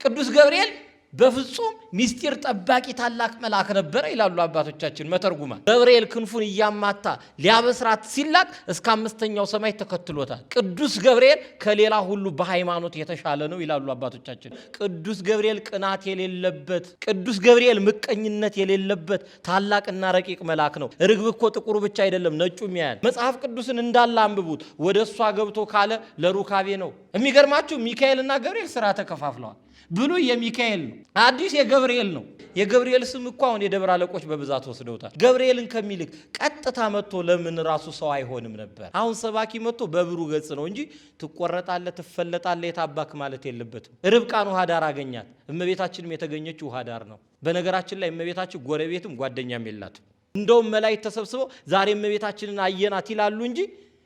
ቅዱስ ገብርኤል በፍጹም ሚስጢር ጠባቂ ታላቅ መልአክ ነበር ይላሉ አባቶቻችን መተርጉማን። ገብርኤል ክንፉን እያማታ ሊያበስራት ሲላክ እስከ 5ኛው ሰማይ ተከትሎታል። ቅዱስ ገብርኤል ከሌላ ሁሉ በሃይማኖት የተሻለ ነው ይላሉ አባቶቻችን። ቅዱስ ገብርኤል ቅናት የሌለበት፣ ቅዱስ ገብርኤል ምቀኝነት የሌለበት ታላቅና ረቂቅ መልአክ ነው። ርግብ እኮ ጥቁሩ ብቻ አይደለም ነጩም ያያል። መጽሐፍ ቅዱስን እንዳለ አንብቡት። ወደ እሷ ገብቶ ካለ ለሩካቤ ነው። የሚገርማችሁ ሚካኤልና ገብርኤል ስራ ተከፋፍለዋል። ብሉይ የሚካኤል ነው፣ አዲስ የገብርኤል ነው። የገብርኤል ስም እኮ አሁን የደብረ አለቆች በብዛት ወስደውታል። ገብርኤልን ከሚልክ ቀጥታ መጥቶ ለምን ራሱ ሰው አይሆንም ነበር? አሁን ሰባኪ መጥቶ በብሩ ገጽ ነው እንጂ ትቆረጣለህ ትፈለጣለህ የታባክ ማለት የለበትም። ርብቃን ውሃ ዳር አገኛት። እመቤታችንም የተገኘችው ውሃ ዳር ነው። በነገራችን ላይ እመቤታችን ጎረቤትም ጓደኛም የላትም። እንደውም መላእክት ተሰብስበው ዛሬ እመቤታችንን አየናት ይላሉ እንጂ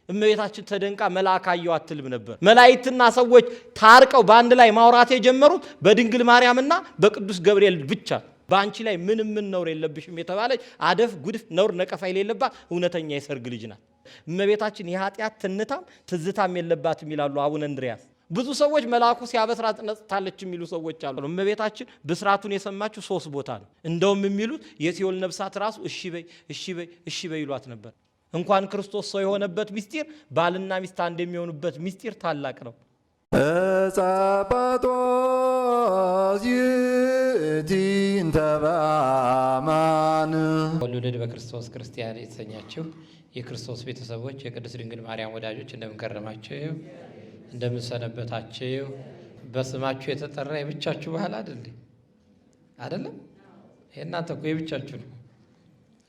እመቤታችን ተደንቃ መልአክ አየው አትልም ነበር። መላእክትና ሰዎች ታርቀው በአንድ ላይ ማውራት የጀመሩት በድንግል ማርያምና በቅዱስ ገብርኤል ብቻ። በአንቺ ላይ ምንም ነውር የለብሽም የተባለች አደፍ ጉድፍ ነውር ነቀፋ የሌለባት እውነተኛ የሰርግ ልጅ ናት። እመቤታችን የኃጢአት ትንታም ትዝታም የለባትም ይላሉ አቡነ እንድርያስ። ብዙ ሰዎች መልአኩ ሲያበስራት ነጽታለች የሚሉ ሰዎች አሉ። እመቤታችን ብስራቱን የሰማችው 3 ቦታ ነው። እንደውም የሚሉት የሲኦል ነፍሳት ራሱ እሺ በይ እሺ በይ እሺ በይ ይሏት ነበር። እንኳን ክርስቶስ ሰው የሆነበት ምስጢር ባልና ሚስት አንድ የሚሆኑበት ምስጢር ታላቅ ነው። ጸጳጦስ ይእቲንተ በአማን ወልደድ በክርስቶስ ክርስቲያን የተሰኛችሁ የክርስቶስ ቤተሰቦች የቅድስት ድንግል ማርያም ወዳጆች እንደምን ከረማችሁ? እንደምን ሰነበታችሁ? በስማችሁ የተጠራ የብቻችሁ ባህል አይደለም? የእናንተ እኮ የብቻችሁ ነው።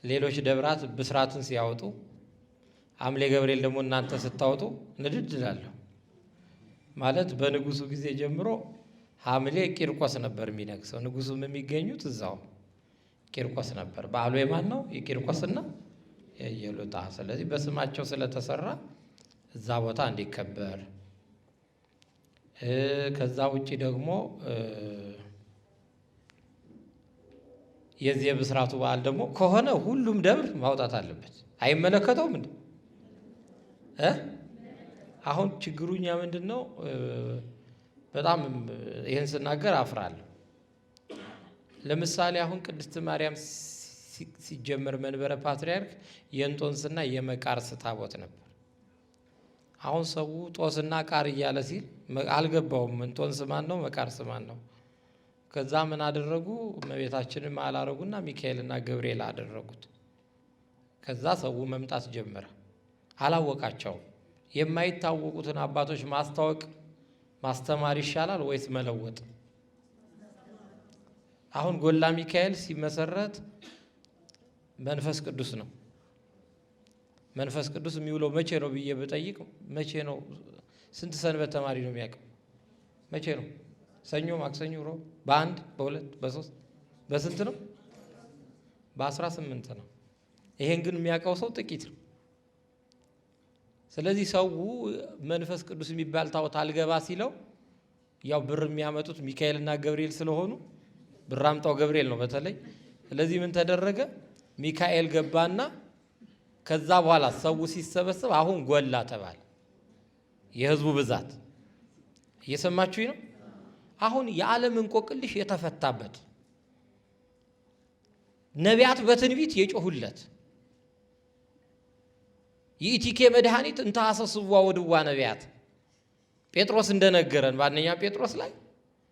ሌሎች ደብራት ብስራትን ሲያወጡ ሐምሌ ገብርኤል ደግሞ እናንተ ስታወጡ ንድድላለሁ ማለት። በንጉሱ ጊዜ ጀምሮ ሐምሌ ቂርቆስ ነበር የሚነግሰው። ንጉሱም የሚገኙት እዛው ቂርቆስ ነበር። በዓሉ የማን ነው? የቂርቆስና የኢየሉጣ። ስለዚህ በስማቸው ስለተሰራ እዛ ቦታ እንዲከበር። ከዛ ውጪ ደግሞ የዚህ የብስራቱ በዓል ደግሞ ከሆነ ሁሉም ደብር ማውጣት አለበት። አይመለከተውም እንዴ? አሁን ችግሩኛ ምንድነው? በጣም ይሄን ስናገር አፍራለሁ። ለምሳሌ አሁን ቅድስት ማርያም ሲጀመር መንበረ ፓትርያርክ የእንጦንስና የመቃርስ ታቦት ነበር። አሁን ሰው ጦስና ቃር እያለ ሲል አልገባውም። እንጦንስ ማን ነው? መቃርስ ማን ነው? ከዛ ምን አደረጉ? እመቤታችንን አላረጉና ሚካኤልና ገብርኤል አደረጉት። ከዛ ሰው መምጣት ጀመረ። አላወቃቸውም። የማይታወቁትን አባቶች ማስታወቅ ማስተማር ይሻላል ወይስ መለወጥ? አሁን ጎላ ሚካኤል ሲመሰረት መንፈስ ቅዱስ ነው። መንፈስ ቅዱስ የሚውለው መቼ ነው ብዬ ብጠይቅ መቼ ነው? ስንት ሰንበት ተማሪ ነው የሚያውቀው? መቼ ነው? ሰኞ፣ ማክሰኞ፣ ሮብ፣ በ1 በ2 በ3 በስንት ነው? በ18 ነው። ይሄን ግን የሚያውቀው ሰው ጥቂት ነው። ስለዚህ ሰው መንፈስ ቅዱስ የሚባል ታቦት አልገባ ሲለው ያው ብር የሚያመጡት ሚካኤልና ገብርኤል ስለሆኑ ብር አምጣው ገብርኤል ነው በተለይ። ስለዚህ ምን ተደረገ? ሚካኤል ገባና ከዛ በኋላ ሰው ሲሰበሰብ አሁን ጎላ ተባለ። የህዝቡ ብዛት እየሰማችሁኝ ነው? አሁን የዓለም እንቆቅልሽ የተፈታበት ነቢያት በትንቢት የጮሁለት ይእቲኬ መድኃኒት እንተ ሐሰስዋ ወድዋ ነቢያት ጴጥሮስ እንደነገረን በአንደኛ ጴጥሮስ ላይ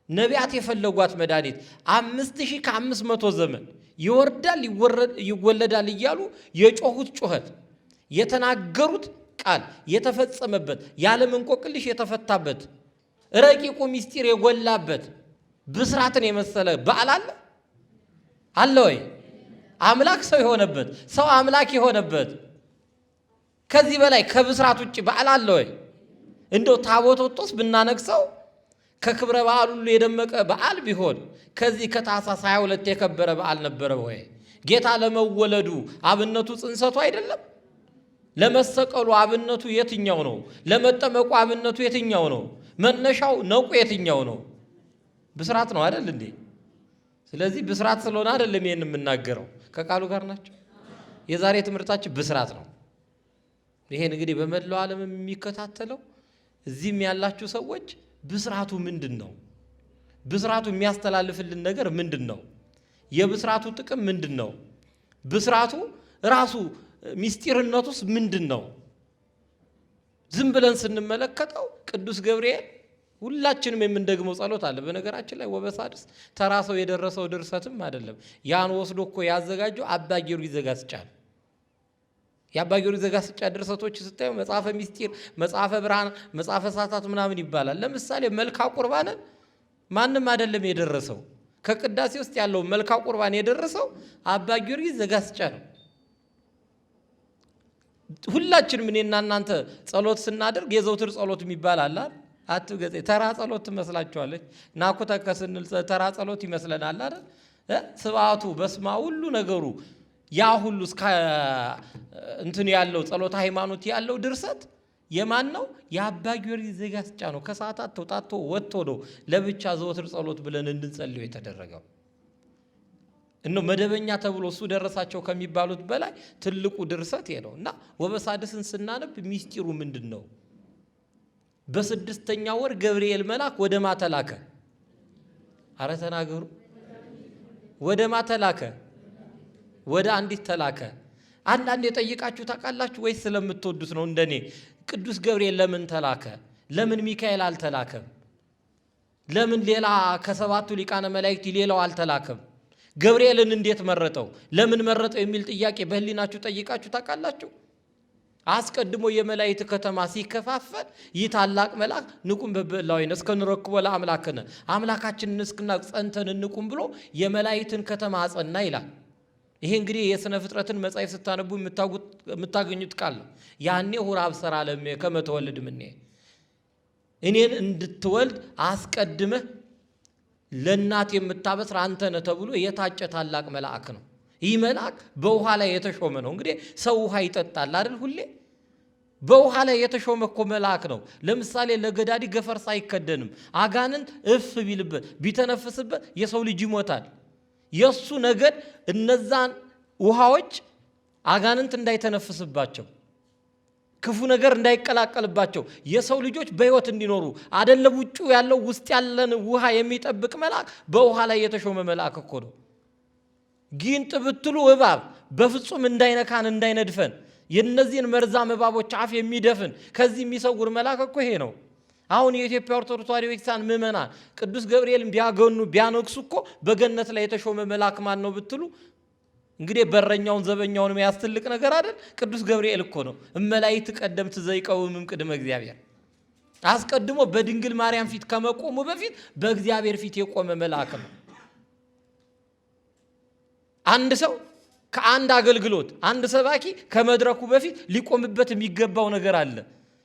ነቢያት የፈለጓት መድኃኒት 5500 ዘመን ይወርዳል ይወለዳል እያሉ የጮሁት ጩኸት የተናገሩት ቃል የተፈጸመበት የዓለም እንቆቅልሽ የተፈታበት ረቂቁ ምስጢር የጎላበት ብስራትን የመሰለ በዓል አለ ወይ? አምላክ ሰው የሆነበት ሰው አምላክ የሆነበት ከዚህ በላይ ከብስራት ውጭ በዓል አለ ወይ? እንደው ታቦተ ጦስ ብናነግሰው ከክብረ በዓል ሁሉ የደመቀ በዓል ቢሆን ከዚህ ከታኅሳስ 22 የከበረ በዓል ነበረ ወይ? ጌታ ለመወለዱ አብነቱ ጽንሰቱ አይደለም? ለመሰቀሉ አብነቱ የትኛው ነው? ለመጠመቁ አብነቱ የትኛው ነው? መነሻው ነቁ የትኛው ነው? ብስራት ነው አይደል እንዴ? ስለዚህ ብስራት ስለሆነ አይደለም ይሄን የምናገረው። ከቃሉ ጋር ናቸው። የዛሬ ትምህርታችን ብስራት ነው። ይሄን እንግዲህ በመላው ዓለም የሚከታተለው እዚህም ያላችሁ ሰዎች ብስራቱ ምንድን ነው? ብስራቱ የሚያስተላልፍልን ነገር ምንድነው? የብስራቱ ጥቅም ምንድነው? ብስራቱ ራሱ ሚስጢርነቱስ ምንድነው? ዝም ብለን ስንመለከተው ቅዱስ ገብርኤል ሁላችንም የምንደግመው ጸሎት አለ። በነገራችን ላይ ወበሳድስ ተራ ሰው የደረሰው ድርሰትም አይደለም። ያን ወስዶ እኮ ያዘጋጀው አባ ጊዮርጊስ ዘጋስጫ ነው። የአባ ጊዮርጊስ ዘጋስጫ ድርሰቶች ስታዩ መጽሐፈ ሚስጢር፣ መጽሐፈ ብርሃን፣ መጽሐፈ ሰዓታት ምናምን ይባላል። ለምሳሌ መልካ ቁርባንን ማንም አይደለም የደረሰው። ከቅዳሴ ውስጥ ያለው መልካ ቁርባን የደረሰው አባ ጊዮርጊስ ዘጋስጫ ነው። ሁላችንም እኔና እናንተ ጸሎት ስናደርግ የዘውትር ጸሎት የሚባል አለ። አትገጽ ተራ ጸሎት ትመስላችኋለች። ናኩተከ ስንል ተራ ጸሎት ይመስለናል አይደል? ስብዓቱ በስማ ሁሉ ነገሩ ያ ሁሉ እስከ እንትን ያለው ጸሎት ሃይማኖት ያለው ድርሰት የማን ነው? የአባ ጊዮርጊስ ዘጋስጫ ነው። ከሰዓታት ተውጣቶ ወጥቶ ነው ለብቻ ዘወትር ጸሎት ብለን እንድንጸልየው የተደረገው። እነሆ መደበኛ ተብሎ እሱ ደረሳቸው ከሚባሉት በላይ ትልቁ ድርሰት ይሄ ነው። እና ወበሳድስን ስናነብ ሚስጢሩ ምንድን ነው? በስድስተኛው ወር ገብርኤል መልአክ ወደ ማ ተላከ? አረ ተናገሩ። ወደ ማ ተላከ? ወደ አንዲት ተላከ። አንዳንድ የጠይቃችሁ ታውቃላችሁ ወይስ ስለምትወዱት ነው? እንደኔ ቅዱስ ገብርኤል ለምን ተላከ? ለምን ሚካኤል አልተላከም? ለምን ሌላ ከሰባቱ ሊቃነ መላእክት ሌላው አልተላከም? ገብርኤልን እንዴት መረጠው? ለምን መረጠው የሚል ጥያቄ በህሊናችሁ ጠይቃችሁ ታውቃላችሁ? አስቀድሞ የመላእክት ከተማ ሲከፋፈል ይህ ታላቅ መልአክ ንቁም በበላዊነ እስከ ንረክቦ ለአምላክነ አምላካችንን እስክናውቅ ጸንተን እንቁም ብሎ የመላእክትን ከተማ አጸና ይላል። ይሄ እንግዲህ የሥነ ፍጥረትን መጽሐፍ ስታነቡ የምታገኙት ቃል ነው። ያኔ ሁራ አብሰራ ለሜ ከመ ተወልድ እምኔ እኔን እንድትወልድ አስቀድመህ ለእናት የምታበስር አንተ ነህ ተብሎ የታጨ ታላቅ መልአክ ነው። ይህ መልአክ በውሃ ላይ የተሾመ ነው። እንግዲህ ሰው ውሃ ይጠጣል አይደል? ሁሌ በውሃ ላይ የተሾመ እኮ መልአክ ነው። ለምሳሌ ለገዳዲ ገፈርሳ አይከደንም። አጋንንት እፍ ቢልበት ቢተነፍስበት የሰው ልጅ ይሞታል። የሱ ነገድ እነዛን ውሃዎች አጋንንት እንዳይተነፍስባቸው፣ ክፉ ነገር እንዳይቀላቀልባቸው፣ የሰው ልጆች በሕይወት እንዲኖሩ አይደለም ውጩ ያለው ውስጥ ያለን ውሃ የሚጠብቅ መልአክ በውሃ ላይ የተሾመ መልአክ እኮ ነው። ጊንጥ ብትሉ እባብ በፍጹም እንዳይነካን እንዳይነድፈን የነዚህን መርዛም እባቦች አፍ የሚደፍን ከዚህ የሚሰውር መልአክ እኮ ይሄ ነው። አሁን የኢትዮጵያ ኦርቶዶክስ ተዋሕዶ ቤተክርስቲያን ምእመናን ቅዱስ ገብርኤልን ቢያገኑ ቢያነግሱ እኮ በገነት ላይ የተሾመ መልአክ ማን ነው ብትሉ እንግዲህ በረኛውን ዘበኛውን መያዝ ትልቅ ነገር አይደል? ቅዱስ ገብርኤል እኮ ነው። እመላእክት ቀደምት ዘይቀውምም ቅድመ እግዚአብሔር አስቀድሞ በድንግል ማርያም ፊት ከመቆሙ በፊት በእግዚአብሔር ፊት የቆመ መልአክ ነው። አንድ ሰው ከአንድ አገልግሎት አንድ ሰባኪ ከመድረኩ በፊት ሊቆምበት የሚገባው ነገር አለ።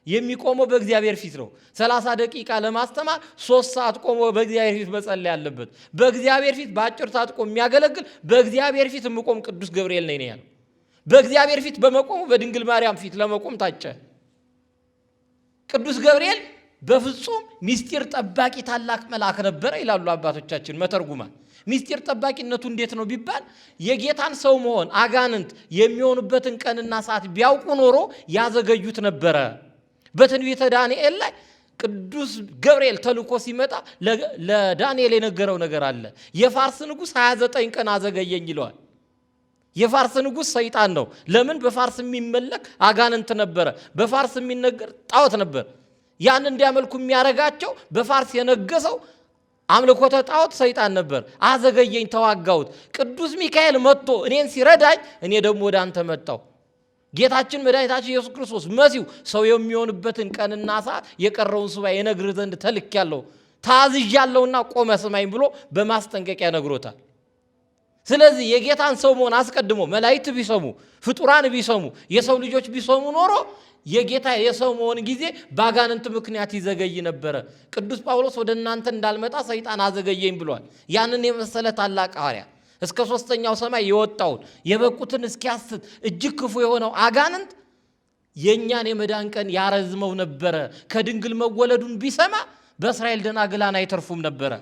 የሚቆመው በእግዚአብሔር ፊት ነው። 30 ደቂቃ ለማስተማር 3 ሰዓት ቆሞ በእግዚአብሔር ፊት መጸለይ ያለበት። በእግዚአብሔር ፊት በአጭር ሰዓት ቆሞ የሚያገለግል በእግዚአብሔር ፊት የምቆም ቅዱስ ገብርኤል ነኝ ያለው። በእግዚአብሔር ፊት በመቆሙ በድንግል ማርያም ፊት ለመቆም ታጨ። ቅዱስ ገብርኤል በፍጹም ሚስጢር ጠባቂ ታላቅ መልአክ ነበረ ይላሉ አባቶቻችን መተርጉማን። ሚስጢር ጠባቂነቱ እንዴት ነው ቢባል የጌታን ሰው መሆን አጋንንት የሚሆኑበትን ቀንና ሰዓት ቢያውቁ ኖሮ ያዘገዩት ነበረ። በትንቢተ ዳንኤል ላይ ቅዱስ ገብርኤል ተልኮ ሲመጣ ለዳንኤል የነገረው ነገር አለ። የፋርስ ንጉሥ 29 ቀን አዘገየኝ ይለዋል። የፋርስ ንጉሥ ሰይጣን ነው። ለምን? በፋርስ የሚመለክ አጋንንት ነበረ። በፋርስ የሚነገር ጣዖት ነበር። ያን እንዲያመልኩ የሚያረጋቸው በፋርስ የነገሰው አምልኮተ ጣዖት ሰይጣን ነበር። አዘገየኝ፣ ተዋጋሁት። ቅዱስ ሚካኤል መጥቶ እኔን ሲረዳኝ እኔ ደግሞ ወደ አንተ መጣሁ። ጌታችን መድኃኒታችን ኢየሱስ ክርስቶስ መሲሁ ሰው የሚሆንበትን ቀንና ሰዓት የቀረውን ሱባኤ የነግርህ ዘንድ ተልኬአለሁ፣ ታዝዣለሁና ቆመ ስማኝ ብሎ በማስጠንቀቂያ ነግሮታል። ስለዚህ የጌታን ሰው መሆን አስቀድሞ መላእክት ቢሰሙ፣ ፍጡራን ቢሰሙ፣ የሰው ልጆች ቢሰሙ ኖሮ የጌታ የሰው መሆን ጊዜ በአጋንንት ምክንያት ይዘገይ ነበረ። ቅዱስ ጳውሎስ ወደ እናንተ እንዳልመጣ ሰይጣን አዘገየኝ ብሏል። ያንን የመሰለ ታላቅ ሐዋርያ እስከ 3ኛው ሰማይ የወጣውን የበቁትን እስኪያስት እጅግ ክፉ የሆነው አጋንንት የእኛን የመዳን ቀን ያረዝመው ነበረ። ከድንግል መወለዱን ቢሰማ በእስራኤል ደናግላን አይተርፉም ነበረ።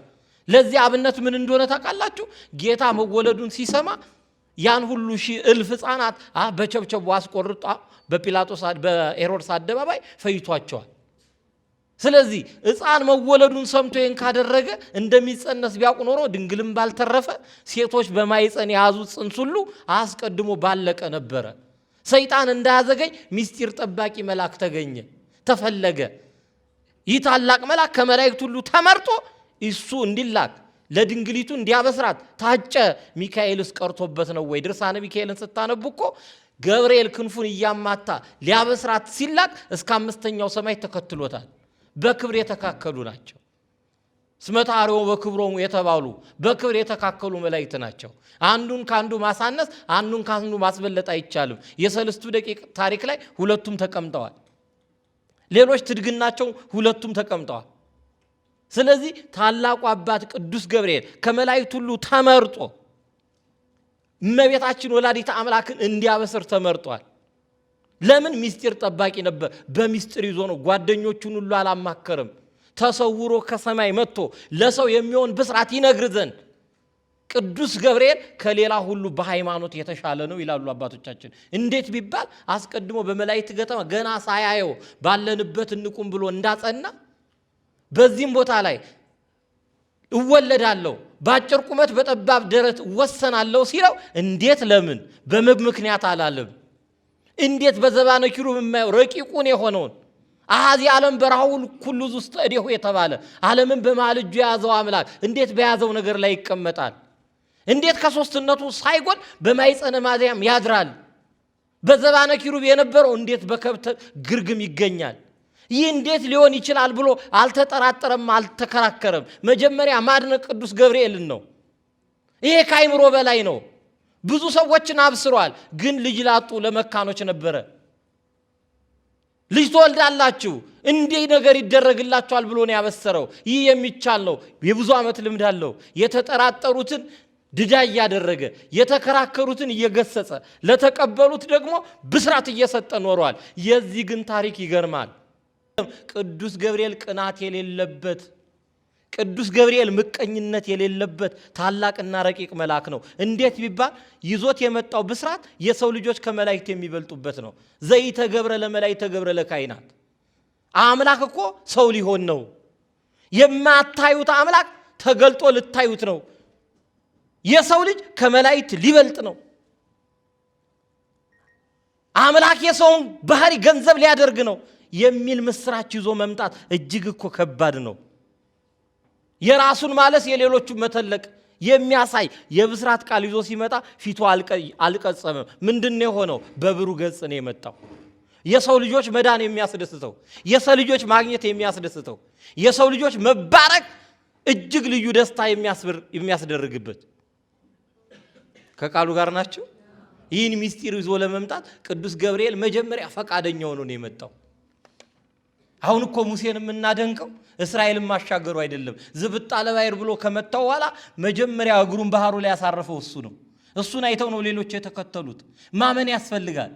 ለዚህ አብነት ምን እንደሆነ ታውቃላችሁ? ጌታ መወለዱን ሲሰማ ያን ሁሉ ሺህ እልፍ ሕፃናት በቸብቸቡ አስቆርጧ በጲላጦስ በሄሮድስ አደባባይ ፈይቷቸዋል። ስለዚህ ሕፃን መወለዱን ሰምቶ ይህን ካደረገ እንደሚጸነስ ቢያውቅ ኖሮ ድንግልም ባልተረፈ ሴቶች በማይጸን የያዙት ጽንስ ሁሉ አስቀድሞ ባለቀ ነበረ። ሰይጣን እንዳያዘገኝ ምስጢር ጠባቂ መልአክ ተገኘ፣ ተፈለገ። ይህ ታላቅ መልአክ ከመላእክት ሁሉ ተመርጦ እሱ እንዲላክ ለድንግሊቱ እንዲያበስራት ታጨ። ሚካኤልስ ቀርቶበት ነው ወይ? ድርሳነ ሚካኤልን ስታነቡ እኮ ገብርኤል ክንፉን እያማታ ሊያበስራት ሲላክ እስከ 5ኛው ሰማይ ተከትሎታል። በክብር የተካከሉ ናቸው። እስመ ተአርዮ በክብሮሙ የተባሉ በክብር የተካከሉ መላእክት ናቸው። አንዱን ካንዱ ማሳነስ፣ አንዱን ካንዱ ማስበለጥ አይቻልም። የሰለስቱ ደቂቅ ታሪክ ላይ ሁለቱም ተቀምጠዋል። ሌሎች ትድግናቸው ሁለቱም ተቀምጠዋል። ስለዚህ ታላቁ አባት ቅዱስ ገብርኤል ከመላእክት ሁሉ ተመርጦ እመቤታችን ወላዲተ አምላክን እንዲያበስር ተመርጧል። ለምን? ምስጢር ጠባቂ ነበር። በምስጢር ይዞ ነው። ጓደኞቹን ሁሉ አላማከረም። ተሰውሮ ከሰማይ መጥቶ ለሰው የሚሆን ብስራት ይነግር ዘንድ ቅዱስ ገብርኤል ከሌላ ሁሉ በሃይማኖት የተሻለ ነው ይላሉ አባቶቻችን። እንዴት ቢባል አስቀድሞ በመላእክት ገጠማ ገና ሳያየው ባለንበት እንቁም ብሎ እንዳጸና በዚህም ቦታ ላይ እወለዳለሁ በአጭር ቁመት በጠባብ ደረት እወሰናለሁ ሲለው እንዴት ለምን በምክንያት አላለም? እንዴት በዘባነ ኪሩብ የማየው ረቂቁን የሆነውን አሃዚ ዓለም በራሁል ኩሉ ውስጥ እዴሁ የተባለ ዓለምን በመሃል እጁ የያዘው አምላክ እንዴት በያዘው ነገር ላይ ይቀመጣል? እንዴት ከሶስትነቱ ሳይጎል በማይጸነ ማርያም ያድራል? በዘባነ ኪሩብ የነበረው እንዴት በከብት ግርግም ይገኛል? ይህ እንዴት ሊሆን ይችላል ብሎ አልተጠራጠረም፣ አልተከራከረም። መጀመሪያ ማድነቅ ቅዱስ ገብርኤልን ነው። ይሄ ከአይምሮ በላይ ነው። ብዙ ሰዎችን አብስሯል፣ ግን ልጅ ላጡ ለመካኖች ነበረ። ልጅ ትወልዳላችሁ እንዲህ ነገር ይደረግላችኋል ብሎ ነው ያበሰረው። ይህ የሚቻል ነው። የብዙ ዓመት ልምድ አለው። የተጠራጠሩትን ድዳ እያደረገ የተከራከሩትን እየገሰጸ ለተቀበሉት ደግሞ ብስራት እየሰጠ ኖሯል። የዚህ ግን ታሪክ ይገርማል። ቅዱስ ገብርኤል ቅናት የሌለበት፣ ቅዱስ ገብርኤል ምቀኝነት የሌለበት ታላቅና ረቂቅ መልአክ ነው። እንዴት ቢባል ይዞት የመጣው ብስራት የሰው ልጆች ከመላእክት የሚበልጡበት ነው። ዘይተገብረ ለመላእክት ተገብረ ለካህናት። አምላክ እኮ ሰው ሊሆን ነው። የማታዩት አምላክ ተገልጦ ልታዩት ነው። የሰው ልጅ ከመላእክት ሊበልጥ ነው። አምላክ የሰውን ባህሪ ገንዘብ ሊያደርግ ነው የሚል ምስራች ይዞ መምጣት እጅግ እኮ ከባድ ነው። የራሱን ማለት የሌሎቹን መተለቅ የሚያሳይ የብስራት ቃል ይዞ ሲመጣ ፊቱ አልቀጸመም። ምንድነው የሆነው? በብሩ ገጽ ነው የመጣው። የሰው ልጆች መዳን የሚያስደስተው፣ የሰው ልጆች ማግኘት የሚያስደስተው፣ የሰው ልጆች መባረክ እጅግ ልዩ ደስታ የሚያስደርግበት ከቃሉ ጋር ናቸው። ይህን ምስጢር ይዞ ለመምጣት ቅዱስ ገብርኤል መጀመሪያ ፈቃደኛ ሆኖ ነው የመጣው። አሁን እኮ ሙሴን የምናደንቀው እስራኤልን ማሻገሩ አይደለም። ዝብጣ ለባይር ብሎ ከመጣው በኋላ መጀመሪያ እግሩን ባህሩ ላይ ያሳረፈው እሱ ነው። እሱን አይተው ነው ሌሎች የተከተሉት። ማመን ያስፈልጋል።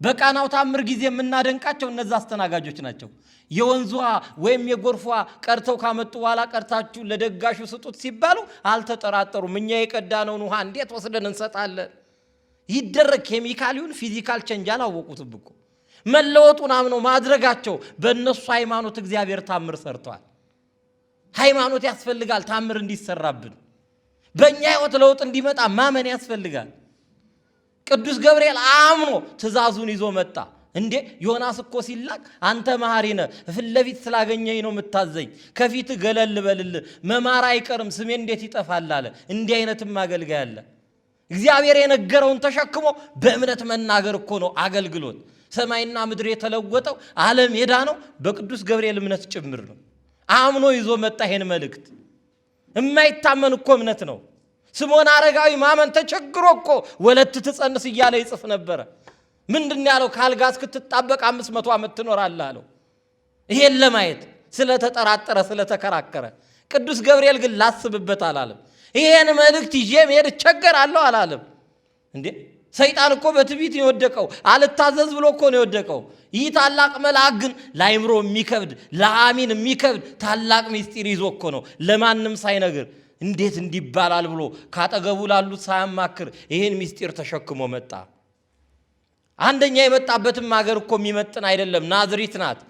በቃናው ታምር ጊዜ የምናደንቃቸው እነዛ አስተናጋጆች ናቸው። የወንዟ ወይም የጎርፏ ቀርተው ካመጡ በኋላ ቀርታችሁ ለደጋሹ ስጡት ሲባሉ አልተጠራጠሩም። እኛ የቀዳነውን ውሃ እንዴት ወስደን እንሰጣለን? ይደረግ ኬሚካል ይሁን ፊዚካል ቼንጅ አላወቁትም እኮ። መለወጡን አምነው ማድረጋቸው በእነሱ ሃይማኖት እግዚአብሔር ታምር ሰርቷል። ሃይማኖት ያስፈልጋል ታምር እንዲሰራብን። በእኛ ሕይወት ለውጥ እንዲመጣ ማመን ያስፈልጋል። ቅዱስ ገብርኤል አምኖ ትእዛዙን ይዞ መጣ። እንዴ ዮናስ እኮ ሲላክ አንተ መሐሪ ነህ፣ ፊት ለፊት ስላገኘኝ ነው የምታዘኝ፣ ከፊት ገለል በልልህ፣ መማር አይቀርም ስሜ እንዴት ይጠፋል አለ። እንዲህ አይነትም አገልጋይ አለ። እግዚአብሔር የነገረውን ተሸክሞ በእምነት መናገር እኮ ነው አገልግሎት። ሰማይና ምድር የተለወጠው ዓለም የዳነው በቅዱስ ገብርኤል እምነት ጭምር ነው። አምኖ ይዞ መጣ ይሄን መልእክት። የማይታመን እኮ እምነት ነው። ስምዖን አረጋዊ ማመን ተቸግሮ እኮ ወለት ትጸንስ እያለ ይጽፍ ነበረ። ምንድን ያለው? ካልጋ እስክትጣበቅ 500 ዓመት ትኖራለህ አለው። ይሄን ለማየት ስለተጠራጠረ ስለተከራከረ። ቅዱስ ገብርኤል ግን ላስብበት አላለም። ይሄን መልእክት ይዤ መሄድ እቸገራለሁ አላለም። እንዴ ሰይጣን እኮ በትዕቢት ነው የወደቀው። አልታዘዝ ብሎ እኮ ነው የወደቀው። ይህ ታላቅ መልአክ ግን ለአይምሮ የሚከብድ ለአሚን የሚከብድ ታላቅ ምስጢር ይዞ እኮ ነው ለማንም ሳይነግር እንዴት እንዲባላል ብሎ ካጠገቡ ላሉት ሳያማክር ይሄን ምስጢር ተሸክሞ መጣ። አንደኛ የመጣበትም ሀገር እኮ የሚመጥን አይደለም። ናዝሪት ናት።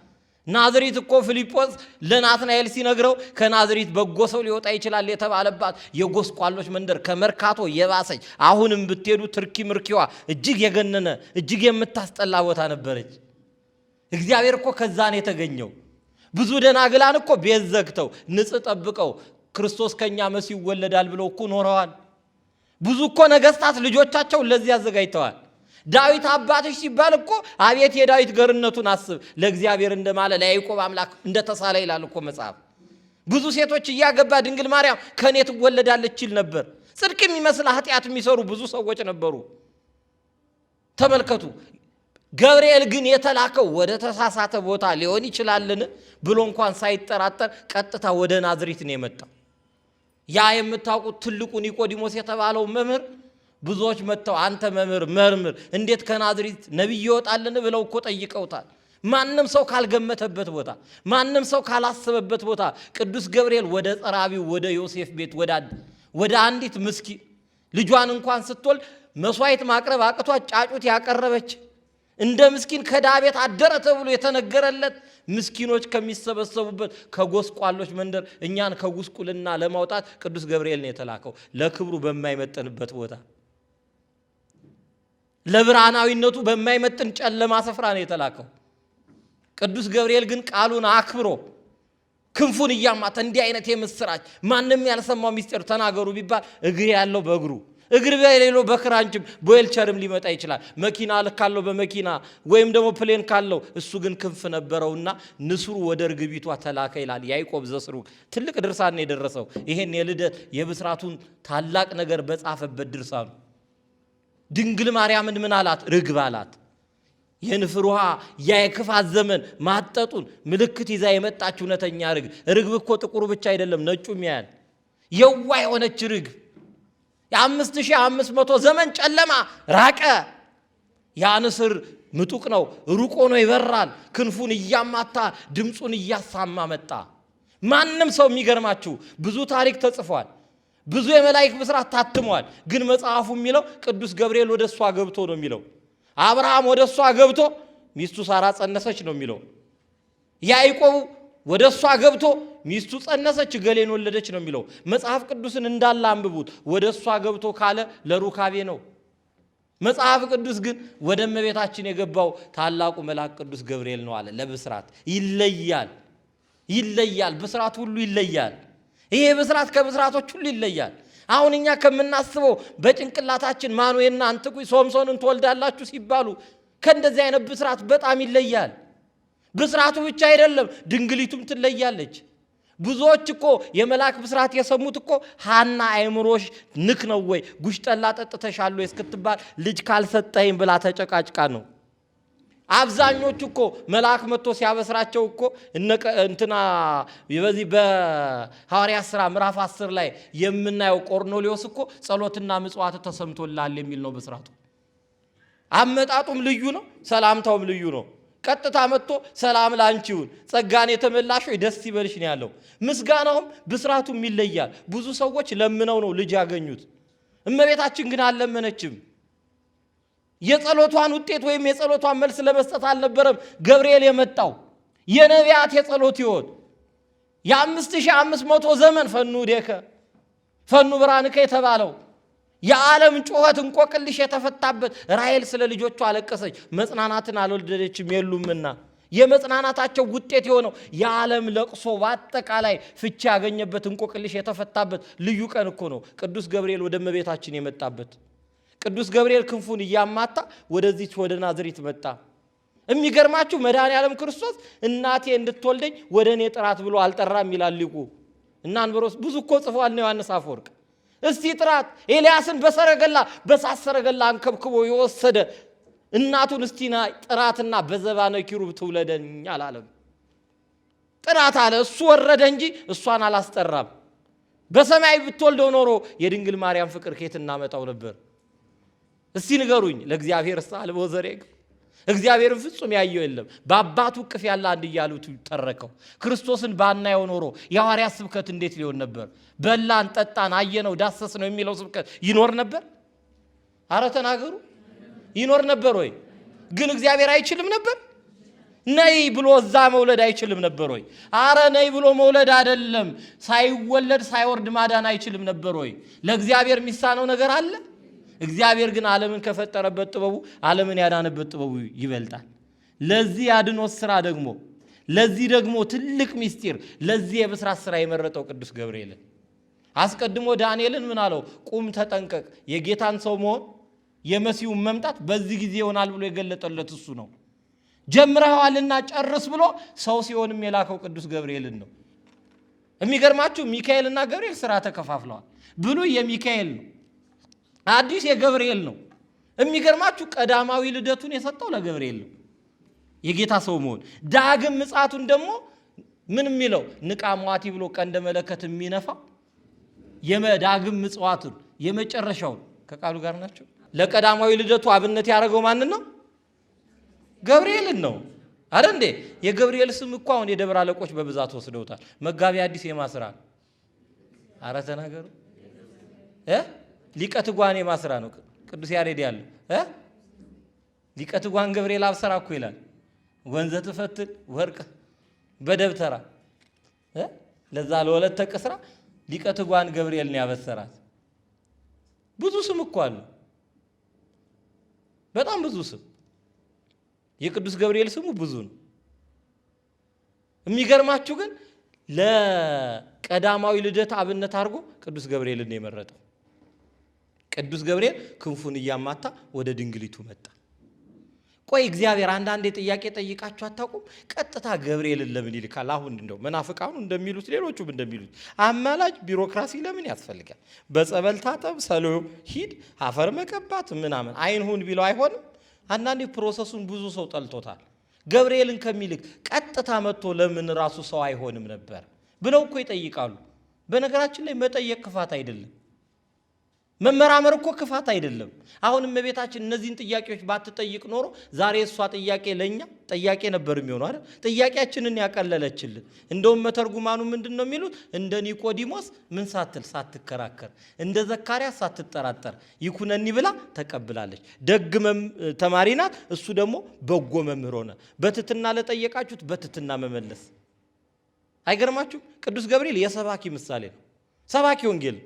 ናዝሬት እኮ ፊልጶስ ለናትናኤል ሲነግረው ከናዝሬት በጎ ሰው ሊወጣ ይችላል የተባለባት የጎስቋሎች መንደር ከመርካቶ የባሰች አሁንም ብትሄዱ ትርኪ ምርኪዋ እጅግ የገነነ እጅግ የምታስጠላ ቦታ ነበረች። እግዚአብሔር እኮ ከዛ ነው የተገኘው። ብዙ ደናግላን እኮ ቤት ዘግተው ንጽህ ጠብቀው ክርስቶስ ከኛ መሲህ ይወለዳል ብለው እኮ ኖረዋል። ብዙ እኮ ነገስታት ልጆቻቸው ለዚህ አዘጋጅተዋል። ዳዊት አባትሽ ሲባል እኮ አቤት የዳዊት ገርነቱን አስብ ለእግዚአብሔር እንደማለ ለያዕቆብ አምላክ እንደተሳለ ይላል እኮ መጽሐፍ። ብዙ ሴቶች እያገባ ድንግል ማርያም ከኔ ትወለዳለች ይል ነበር። ጽድቅ የሚመስል ኃጢአት የሚሰሩ ብዙ ሰዎች ነበሩ። ተመልከቱ። ገብርኤል ግን የተላከው ወደ ተሳሳተ ቦታ ሊሆን ይችላልን ብሎ እንኳን ሳይጠራጠር ቀጥታ ወደ ናዝሬት ነው የመጣው። ያ የምታውቁት ትልቁ ኒቆዲሞስ የተባለው መምህር ብዙዎች መጥተው አንተ መምህር መርምር እንዴት ከናዝሬት ነብይ ይወጣልን ብለው እኮ ጠይቀውታል። ማንም ሰው ካልገመተበት ቦታ ማንም ሰው ካላሰበበት ቦታ ቅዱስ ገብርኤል ወደ ጸራቢው ወደ ዮሴፍ ቤት ወደ አንዲት ምስኪን ልጇን እንኳን ስትወልድ መስዋዕት ማቅረብ አቅቷት ጫጩት ያቀረበች እንደ ምስኪን ከድሃ ቤት አደረ ተብሎ የተነገረለት ምስኪኖች ከሚሰበሰቡበት ከጎስቋሎች መንደር እኛን ከጉስቁልና ለማውጣት ቅዱስ ገብርኤል ነው የተላከው። ለክብሩ በማይመጥንበት ቦታ ለብርሃናዊነቱ በማይመጥን ጨለማ ስፍራ ነው የተላከው። ቅዱስ ገብርኤል ግን ቃሉን አክብሮ ክንፉን እያማተ እንዲህ አይነት የምስራች ማንም ያልሰማው ሚስጥር ተናገሩ ቢባል እግር ያለው በእግሩ እግር በሌለው በክራንችም በዌልቸርም ሊመጣ ይችላል። መኪና ካለው በመኪና ወይም ደግሞ ፕሌን ካለው እሱ ግን ክንፍ ነበረውና ንስሩ ወደ ርግቢቷ ተላከ ይላል ያዕቆብ ዘስሩግ። ትልቅ ድርሳን ነው የደረሰው። ይሄን የልደት የብስራቱን ታላቅ ነገር በጻፈበት ድርሳኑ ድንግል ማርያምን ምን አላት? ርግብ አላት። የንፍር ውሃ የክፋት ዘመን ማጠጡን ምልክት ይዛ የመጣች እውነተኛ ርግብ እኮ ጥቁሩ ብቻ አይደለም ነጩም ያያል። የዋ የሆነች ርግብ የ5500 ዘመን ጨለማ ራቀ። ያ ንስር ምጡቅ ነው፣ ሩቆ ነው ይበራል። ክንፉን እያማታ ድምፁን እያሳማ መጣ። ማንም ሰው የሚገርማችሁ ብዙ ታሪክ ተጽፏል፣ ብዙ የመላእክት ብስራት ታትሟል። ግን መጽሐፉ የሚለው ቅዱስ ገብርኤል ወደ እሷ ገብቶ ነው የሚለው። አብርሃም ወደ እሷ ገብቶ ሚስቱ ሳራ ጸነሰች ነው የሚለው። ያዕቆብ ወደ እሷ ገብቶ ሚስቱ ጸነሰች ገሌን ወለደች ነው የሚለው። መጽሐፍ ቅዱስን እንዳለ አንብቡት። ወደ እሷ ገብቶ ካለ ለሩካቤ ነው። መጽሐፍ ቅዱስ ግን ወደ እመቤታችን የገባው ታላቁ መልአክ ቅዱስ ገብርኤል ነው አለ። ለብስራት ይለያል። ብስራት ሁሉ ይለያል። ይሄ ብስራት ከብስራቶች ሁሉ ይለያል። አሁን እኛ ከምናስበው በጭንቅላታችን ማኑኤልና አንትኩይ ሶምሶንን ትወልዳላችሁ ሲባሉ ከእንደዚህ አይነት ብስራት በጣም ይለያል። ብስራቱ ብቻ አይደለም፣ ድንግሊቱም ትለያለች። ብዙዎች እኮ የመልአክ ብስራት የሰሙት እኮ ሐና አይምሮሽ ንክ ነው ወይ ጉሽ ጠላ ጠጥተሻል ወይ እስክትባል ልጅ ካልሰጠኝ ብላ ተጨቃጭቃ ነው። አብዛኞቹ እኮ መልአክ መጥቶ ሲያበስራቸው እኮ እንትና በዚህ በሐዋርያት ሥራ ምዕራፍ 10 ላይ የምናየው ቆርኔሌዎስ እኮ ጸሎትና ምጽዋት ተሰምቶላል የሚል ነው ብስራቱ። አመጣጡም ልዩ ነው፣ ሰላምታውም ልዩ ነው። ቀጥታ መጥቶ ሰላም ላንቺ ይሁን ጸጋን የተመላሽ ሆይ ደስ ይበልሽ ነው ያለው። ምስጋናውም ብስራቱም ይለያል። ብዙ ሰዎች ለምነው ነው ልጅ ያገኙት። እመቤታችን ግን አልለመነችም። የጸሎቷን ውጤት ወይም የጸሎቷን መልስ ለመስጠት አልነበረም ገብርኤል የመጣው። የነቢያት የጸሎት ሕይወት የ5500 ዘመን ፈኑ ዴከ ፈኑ ብርሃንከ የተባለው የዓለም ጩኸት እንቆቅልሽ የተፈታበት ራሔል ስለ ልጆቿ አለቀሰች፣ መጽናናትን አልወለደችም የሉምና። የመጽናናታቸው ውጤት የሆነው የዓለም ለቅሶ በአጠቃላይ ፍቺ ያገኘበት እንቆቅልሽ የተፈታበት ልዩ ቀን እኮ ነው ቅዱስ ገብርኤል ወደ እመቤታችን የመጣበት። ቅዱስ ገብርኤል ክንፉን እያማታ ወደዚች ወደ ናዝሬት መጣ። የሚገርማችሁ መድኃኔዓለም ክርስቶስ እናቴ እንድትወልደኝ ወደ እኔ ጥራት ብሎ አልጠራም ይላል ሊቁ እና አንበሮስ ብዙ እኮ ጽፏል ነው ዮሐንስ አፈወርቅ። እስቲ ጥራት ኤልያስን በሰረገላ በሳት ሰረገላ አንከብክቦ የወሰደ እናቱን እስቲና ጥራትና በዘባነ ኪሩብ ትውለደኝ አላለም። ጥራት አለ። እሱ ወረደ እንጂ እሷን አላስጠራም። በሰማይ ብትወልደው ኖሮ የድንግል ማርያም ፍቅር ከየት እናመጣው ነበር? እስቲ ንገሩኝ። ለእግዚአብሔር ሳልቦ ዘሬግ እግዚአብሔርን ፍጹም ያየው የለም። በአባቱ እቅፍ ያለ አንድያ ልጁ ተረከው። ክርስቶስን ባናየው ኖሮ የሐዋርያት ስብከት እንዴት ሊሆን ነበር? በላን፣ ጠጣን፣ አየነው፣ ዳሰስነው የሚለው ስብከት ይኖር ነበር? አረ ተናገሩ። ይኖር ነበር ወይ? ግን እግዚአብሔር አይችልም ነበር? ነይ ብሎ እዛ መውለድ አይችልም ነበር ወይ? አረ ነይ ብሎ መውለድ አይደለም ሳይወለድ ሳይወርድ ማዳን አይችልም ነበር ወይ? ለእግዚአብሔር የሚሳነው ነገር አለ? እግዚአብሔር ግን ዓለምን ከፈጠረበት ጥበቡ ዓለምን ያዳነበት ጥበቡ ይበልጣል። ለዚህ ያድኖት ስራ ደግሞ ለዚህ ደግሞ ትልቅ ምስጢር ለዚህ የብስራት ስራ የመረጠው ቅዱስ ገብርኤልን አስቀድሞ ዳንኤልን ምን አለው? ቁም ተጠንቀቅ፣ የጌታን ሰው መሆን የመሲሁን መምጣት በዚህ ጊዜ ይሆናል ብሎ የገለጠለት እሱ ነው። ጀምረዋልና ጨርስ ብሎ ሰው ሲሆንም የላከው ቅዱስ ገብርኤልን ነው። የሚገርማችሁ ሚካኤልና ገብርኤል ስራ ተከፋፍለዋል። ብሉይ የሚካኤል ነው፣ አዲስ የገብርኤል ነው። የሚገርማችሁ ቀዳማዊ ልደቱን የሰጠው ለገብርኤል ነው፣ የጌታ ሰው መሆን። ዳግም ምጽአቱን ደግሞ ምን የሚለው ንቃ ሟቲ ብሎ ቀንደ መለከት የሚነፋው የዳግም ምጽዋቱን የመጨረሻውን ከቃሉ ጋር ናቸው። ለቀዳማዊ ልደቱ አብነት ያደረገው ማንን ነው? ገብርኤልን ነው አይደል እንዴ? የገብርኤል ስም እኮ አሁን የደብረ አለቆች በብዛት ወስደውታል። መጋቢ አዲስ የማስራ ነው። አረ ተናገሩ። ሊቀ ትጓን የማስራ ነው ቅዱስ ያሬድ ያለው ሊቀ ትጓን ገብርኤል አብሰራ እኮ ይላል። ወንዘ ትፈትል ወርቅ በደብተራ ለዛ ለወለተ ቅስራ ሊቀ ትጓን ገብርኤል ነው ያበሰራት። ብዙ ስም እኮ አለ፣ በጣም ብዙ ስም። የቅዱስ ገብርኤል ስሙ ብዙ ነው። የሚገርማችሁ ግን ለቀዳማዊ ልደት አብነት አድርጎ ቅዱስ ገብርኤልን የመረጠው። ቅዱስ ገብርኤል ክንፉን እያማታ ወደ ድንግሊቱ መጣ። ቆይ እግዚአብሔር አንዳንዴ ጥያቄ ጠይቃችሁ አታውቁም? ቀጥታ ገብርኤልን ለምን ይልካል? አሁን እንደው መናፍቃኑ እንደሚሉት ሌሎቹም እንደሚሉት አማላጅ ቢሮክራሲ ለምን ያስፈልጋል? በጸበል ታጠብ፣ ሰሎ ሂድ፣ አፈር መቀባት ምናምን አይንሁን ቢለው አይሆንም? አንዳንዴ ፕሮሰሱን ብዙ ሰው ጠልቶታል። ገብርኤልን ከሚልክ ቀጥታ መጥቶ ለምን ራሱ ሰው አይሆንም ነበር ብለው እኮ ይጠይቃሉ። በነገራችን ላይ መጠየቅ ክፋት አይደለም፣ መመራመር እኮ ክፋት አይደለም። አሁን እመቤታችን እነዚህን ጥያቄዎች ባትጠይቅ ኖሮ ዛሬ እሷ ጥያቄ ለኛ ጥያቄ ነበር የሚሆነው አይደል? ጥያቄያችንን ያቀለለችልን። እንደውም መተርጉማኑ ምንድነው የሚሉት? እንደ ኒቆዲሞስ ምን ሳትል ሳትከራከር፣ እንደ ዘካርያስ ሳትጠራጠር ይኩነኒ ብላ ተቀብላለች። ደግ ተማሪ ናት፣ እሱ ደግሞ በጎ መምህር ሆነ። በትትና ለጠየቃችሁት በትትና መመለስ አይገርማችሁ? ቅዱስ ገብርኤል የሰባኪ ምሳሌ ነው። ሰባኪ ወንጌል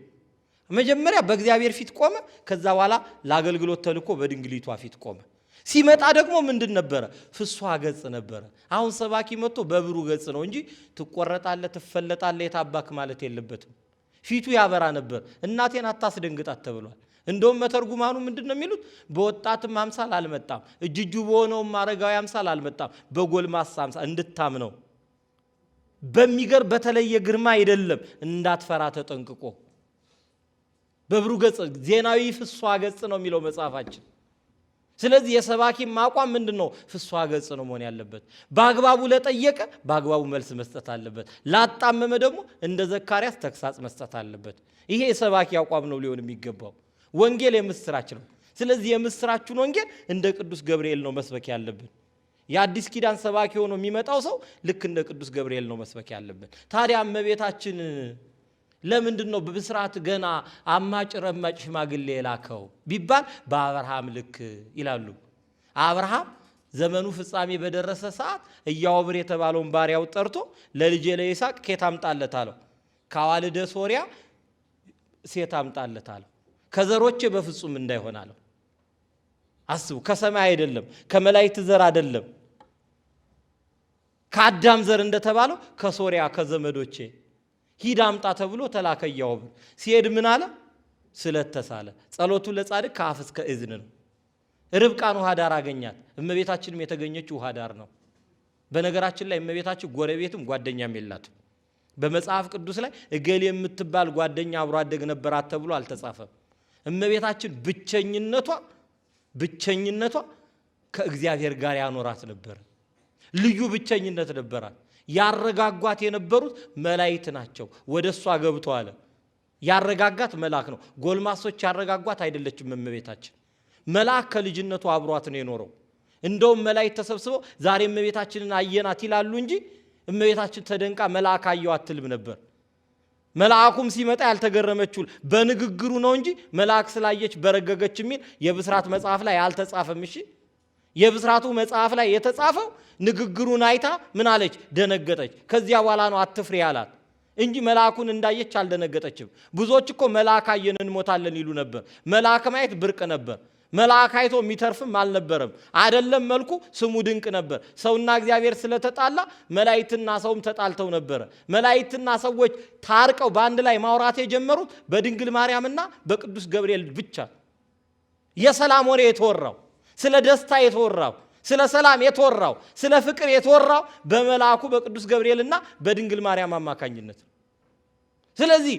መጀመሪያ በእግዚአብሔር ፊት ቆመ። ከዛ በኋላ ለአገልግሎት ተልኮ በድንግሊቷ ፊት ቆመ። ሲመጣ ደግሞ ምንድን ነበረ? ፍስሐ ገጽ ነበረ። አሁን ሰባኪ መጥቶ በብሩ ገጽ ነው እንጂ ትቆረጣለህ፣ ትፈለጣለህ፣ የታባክ ማለት የለበትም። ፊቱ ያበራ ነበር። እናቴን አታስደንግጣት ተብሏል። እንደውም መተርጉማኑ ምንድን ነው የሚሉት? በወጣትም አምሳል አልመጣም፣ እጅጁ በሆነውም አረጋዊ አምሳል አልመጣም፣ በጎልማሳ አምሳል እንድታምነው በሚገር በተለየ ግርማ አይደለም፣ እንዳትፈራ ተጠንቅቆ በብሩ ገጽ ዜናዊ ፍስሐ ገጽ ነው የሚለው መጽሐፋችን። ስለዚህ የሰባኪ ማቋም ምንድነው? ፍስሐ ገጽ ነው መሆን ያለበት። በአግባቡ ለጠየቀ በአግባቡ መልስ መስጠት አለበት። ላጣመመ ደግሞ እንደ ዘካርያስ ተግሳጽ መስጠት አለበት። ይሄ የሰባኪ አቋም ነው ሊሆን የሚገባው። ወንጌል የምስራች ነው። ስለዚህ የምስራችን ወንጌል እንደ ቅዱስ ገብርኤል ነው መስበክ ያለብን። የአዲስ ኪዳን ሰባኪ ሆኖ የሚመጣው ሰው ልክ እንደ ቅዱስ ገብርኤል ነው መስበክ ያለብን። ታዲያ እመቤታችን ለምንድን ነው በብስራት ገና አማጭ ረማጭ ሽማግሌ የላከው ቢባል በአብርሃም ልክ ይላሉ። አብርሃም ዘመኑ ፍጻሜ በደረሰ ሰዓት ኢያዕብር የተባለውን ባሪያው ጠርቶ ለልጄ ለይስሐቅ ኬት አምጣለት አለው። ከዋልደ ሶርያ ሴት አምጣለት አለው። ከዘሮቼ በፍጹም እንዳይሆን አለው። አስቡ፣ ከሰማይ አይደለም፣ ከመላእክት ዘር አይደለም፣ ከአዳም ዘር እንደተባለው ከሶርያ ከዘመዶቼ ሂድ አምጣ ተብሎ ተላከ። ኢያዕብር ሲሄድ ምን አለ? ስለት ተሳለ። ጸሎቱ ለጻድቅ ከአፍ እስከ እዝን ነው። ርብቃን ውሃ ዳር አገኛት። እመቤታችንም የተገኘችው ውሃ ዳር ነው። በነገራችን ላይ እመቤታችን ጎረቤትም ጓደኛም የላትም። በመጽሐፍ ቅዱስ ላይ እገሌ የምትባል ጓደኛ አብሮ አደግ ነበራት ተብሎ አልተጻፈም። እመቤታችን ብቸኝነቷ ከእግዚአብሔር ጋር ያኖራት ነበር። ልዩ ብቸኝነት ነበራት። ያረጋጓት የነበሩት መላእክት ናቸው። ወደ እሷ ገብቶ አለ ያረጋጋት መልአክ ነው። ጎልማሶች ያረጋጓት አይደለችም እመቤታችን። መልአክ ከልጅነቱ አብሯት ነው የኖረው። እንደውም መላእክት ተሰብስበው ዛሬ እመቤታችንን አየናት ይላሉ እንጂ እመቤታችን ተደንቃ መልአክ አየው አትልም ነበር። መልአኩም ሲመጣ ያልተገረመችው በንግግሩ ነው እንጂ መልአክ ስላየች በረገገች የሚል የብስራት መጽሐፍ ላይ አልተጻፈም። እሺ የብስራቱ መጽሐፍ ላይ የተጻፈው ንግግሩን አይታ ምን አለች? ደነገጠች። ከዚያ በኋላ ነው አትፍሪ ያላት እንጂ መልአኩን እንዳየች አልደነገጠችም። ብዙዎች እኮ መልአክ አየን እንሞታለን ይሉ ነበር። መልአክ ማየት ብርቅ ነበር። መልአክ አይቶ የሚተርፍም አልነበረም። አይደለም መልኩ ስሙ ድንቅ ነበር። ሰውና እግዚአብሔር ስለተጣላ መላእክትና ሰውም ተጣልተው ነበር። መላእክትና ሰዎች ታርቀው በአንድ ላይ ማውራት የጀመሩት በድንግል ማርያምና በቅዱስ ገብርኤል ብቻ። የሰላም ወሬ የተወራው፣ ስለ ደስታ የተወራው፣ ስለ ሰላም የተወራው፣ ስለ ፍቅር የተወራው በመልአኩ በቅዱስ ገብርኤልና በድንግል ማርያም አማካኝነት። ስለዚህ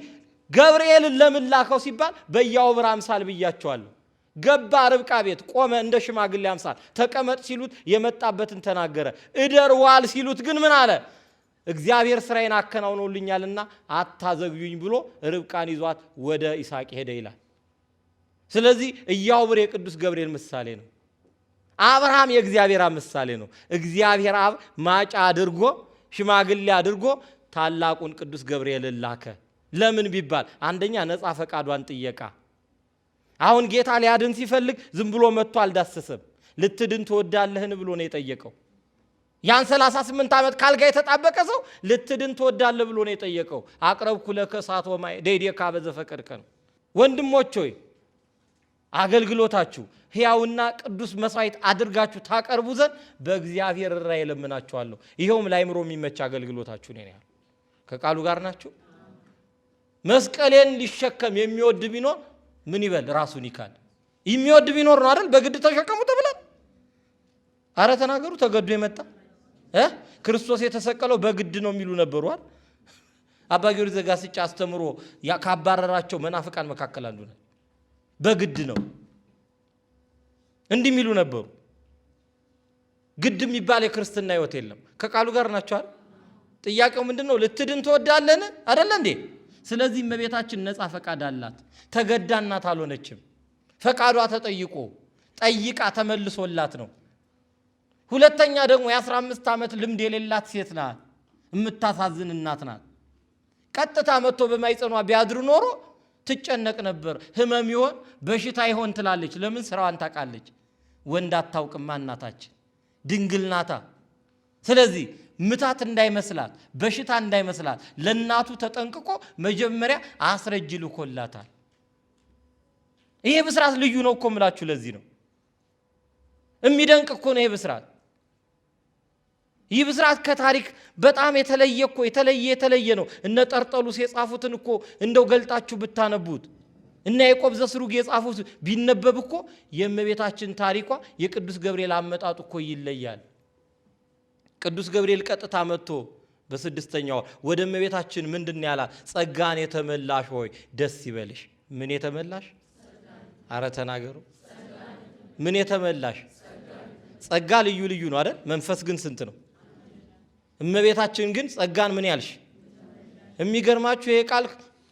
ገብርኤልን ለምን ላከው ሲባል በኢያዕብር አምሳል ብያቸዋለሁ። ገባ ርብቃ ቤት ቆመ፣ እንደ ሽማግሌ አምሳል ተቀመጥ ሲሉት የመጣበትን ተናገረ። እደር ዋል ሲሉት ግን ምን አለ? እግዚአብሔር ስራዬን አከናውኖልኛልና አታዘግዩኝ ብሎ ርብቃን ይዟት ወደ ይስሐቅ ሄደ ይላል። ስለዚህ ኢያዕብር የቅዱስ ገብርኤል ምሳሌ ነው። አብርሃም የእግዚአብሔር ምሳሌ ነው። እግዚአብሔር አብ ማጫ አድርጎ ሽማግሌ አድርጎ ታላቁን ቅዱስ ገብርኤልን ላከ። ለምን ቢባል አንደኛ ነፃ ፈቃዷን ጥየቃ። አሁን ጌታ ሊያድን ሲፈልግ ዝም ብሎ መጥቶ አልዳሰሰም። ልትድን ትወዳለህን ብሎ ነው የጠየቀው። ያን 38 ዓመት ካልጋ የተጣበቀ ሰው ልትድን ትወዳለህ ብሎ ነው የጠየቀው። አቅረብኩ ለከ እሳት ወማይ ደይዴካ በዘፈቀድከ ነው። ወንድሞች ሆይ አገልግሎታችሁ ሕያውና ቅዱስ መስዋዕት አድርጋችሁ ታቀርቡ ዘንድ በእግዚአብሔር ራይ ለምናችኋለሁ። ይሄውም ለአእምሮ የሚመች አገልግሎታችሁ ነው ያለው። ከቃሉ ጋር ናችሁ። መስቀሌን ሊሸከም የሚወድ ቢኖር ምን ይበል? ራሱን ይካድ። የሚወድ ቢኖር ነው አይደል? በግድ ተሸከሙ ተብለን። አረ ተናገሩ። ተገዶ የመጣ ክርስቶስ የተሰቀለው በግድ ነው የሚሉ ነበሩ አይደል? አባ ጊዮርጊስ ዘጋስጫ አስተምሮ ካባረራቸው መናፍቃን መካከል አንዱ ነው። በግድ ነው እንዲህ የሚሉ ነበሩ። ግድ የሚባል የክርስትና ሕይወት የለም። ከቃሉ ጋር ናቸዋል። ጥያቄው ምንድነው? ልትድን ትወዳለህን? አይደል እንዴ? ስለዚህ እመቤታችን ነፃ ፈቃድ አላት። ተገዳ እናት አልሆነችም። ፈቃዷ ተጠይቆ ጠይቃ ተመልሶላት ነው። ሁለተኛ ደግሞ የ15 ዓመት ልምድ የሌላት ሴት ናት። የምታሳዝን እናት ናት። ቀጥታ መጥቶ በማይጸኗ ቢያድር ኖሮ ትጨነቅ ነበር። ህመም ይሆን በሽታ ይሆን ትላለች። ለምን? ስራዋን ታውቃለች። ወንድ አታውቅማ እናታችን ድንግል ናታ። ስለዚህ ምታት እንዳይመስላት በሽታ እንዳይመስላት ለናቱ ተጠንቅቆ መጀመሪያ አስረጅ ልኮላታል። ይሄ ብስራት ልዩ ነው እኮ ምላችሁ። ለዚህ ነው የሚደንቅ እኮ ነው ይሄ ብስራት። ይህ ብስራት ከታሪክ በጣም የተለየ እኮ የተለየ ነው። እነ ጠርጠሉስ የጻፉትን እኮ እንደው ገልጣችሁ ብታነቡት እና ያዕቆብ ዘስሩግ የጻፉት ቢነበብ እኮ የእመቤታችን ታሪኳ የቅዱስ ገብርኤል አመጣጡ እኮ ይለያል። ቅዱስ ገብርኤል ቀጥታ መጥቶ በስድስተኛው ወደ እመቤታችን ምንድነው ያላት? ጸጋን የተመላሽ ሆይ ደስ ይበልሽ። ምን የተመላሽ? አረ ተናገሩ። ምን የተመላሽ? ጸጋ ልዩ ልዩ ነው አይደል? መንፈስ ግን ስንት ነው? እመቤታችን ግን ጸጋን ምን ያልሽ? የሚገርማችሁ ይሄ ቃል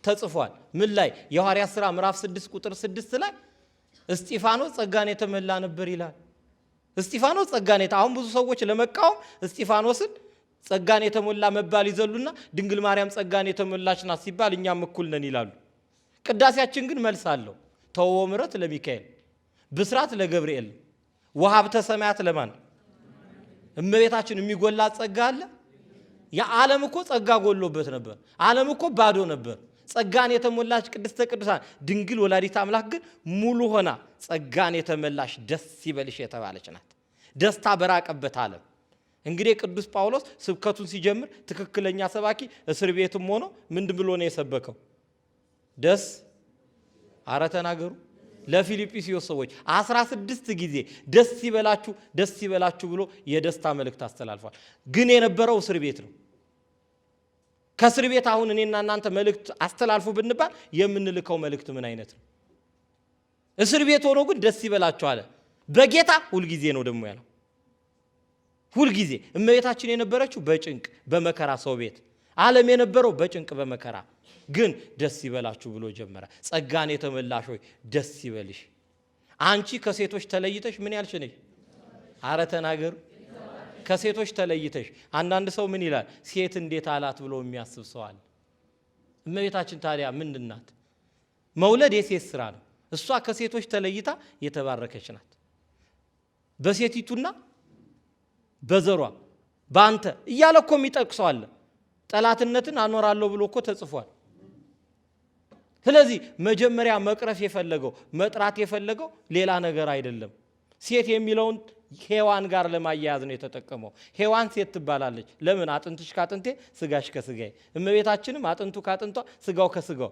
ተጽፏል ምን ላይ? የሐዋርያት ሥራ ምዕራፍ 6 ቁጥር 6 ላይ እስጢፋኖስ ጸጋን የተመላ ነበር ይላል። እስጢፋኖስ ጸጋን አሁን ብዙ ሰዎች ለመቃወም እስጢፋኖስን ጸጋን የተሞላ መባል ይዘሉና ድንግል ማርያም ጸጋን የተሞላች ናት ሲባል እኛም እኩል ነን ይላሉ። ቅዳሴያችን ግን መልስ አለው። ተወ ምሕረት ለሚካኤል፣ ብስራት ለገብርኤል፣ ወሀብተ ሰማያት ለማን? እመቤታችን የሚጎላት ጸጋ አለ? የዓለም እኮ ጸጋ ጎሎበት ነበር። ዓለም እኮ ባዶ ነበር። ጸጋን የተሞላች ቅድስተ ቅዱሳን ድንግል ወላዲተ አምላክ ግን ሙሉ ሆና ጸጋን የተመላሽ ደስ ይበልሽ የተባለች ናት። ደስታ በራቀበት ዓለም እንግዲህ ቅዱስ ጳውሎስ ስብከቱን ሲጀምር ትክክለኛ ሰባኪ እስር ቤትም ሆኖ ምንድን ብሎ ነው የሰበከው? ደስ አረ ተናገሩ። ለፊልጵስዩስ ሰዎች 16 ጊዜ ደስ ይበላችሁ ብሎ የደስታ መልእክት አስተላልፏል። ግን የነበረው እስር ቤት ነው። ከእስር ቤት አሁን እኔና እናንተ መልእክት አስተላልፉ ብንባል የምንልከው መልእክት ምን አይነት ነው? እስር ቤት ሆኖ ግን ደስ ይበላችሁ አለ። በጌታ ሁልጊዜ ነው ደግሞ ያለው። ሁልጊዜ እመቤታችን የነበረችው በጭንቅ በመከራ ሰው ቤት፣ ዓለም የነበረው በጭንቅ በመከራ ግን ደስ ይበላችሁ ብሎ ጀመረ። ጸጋን የተመላሽ ሆይ ደስ ይበልሽ። አንቺ ከሴቶች ተለይተሽ ምን ያልሽ ነሽ? አረ ተናገሩ። ከሴቶች ተለይተሽ። አንዳንድ ሰው ምን ይላል? ሴት እንዴት አላት ብሎ የሚያስብ ሰው አለ። እመቤታችን ታዲያ ምንድን ናት? መውለድ የሴት ስራ ነው። እሷ ከሴቶች ተለይታ የተባረከች ናት። በሴቲቱና በዘሯ ባንተ እያለ እኮ የሚጠቅሰው አለ። ጠላትነትን አኖራለሁ ብሎ እኮ ተጽፏል። ስለዚህ መጀመሪያ መቅረፍ የፈለገው መጥራት የፈለገው ሌላ ነገር አይደለም። ሴት የሚለውን ሔዋን ጋር ለማያያዝ ነው የተጠቀመው። ሔዋን ሴት ትባላለች። ለምን? አጥንትሽ ካጥንቴ ስጋሽ ከስጋዬ። እመቤታችንም አጥንቱ ካጥንቷ ስጋው ከስጋው።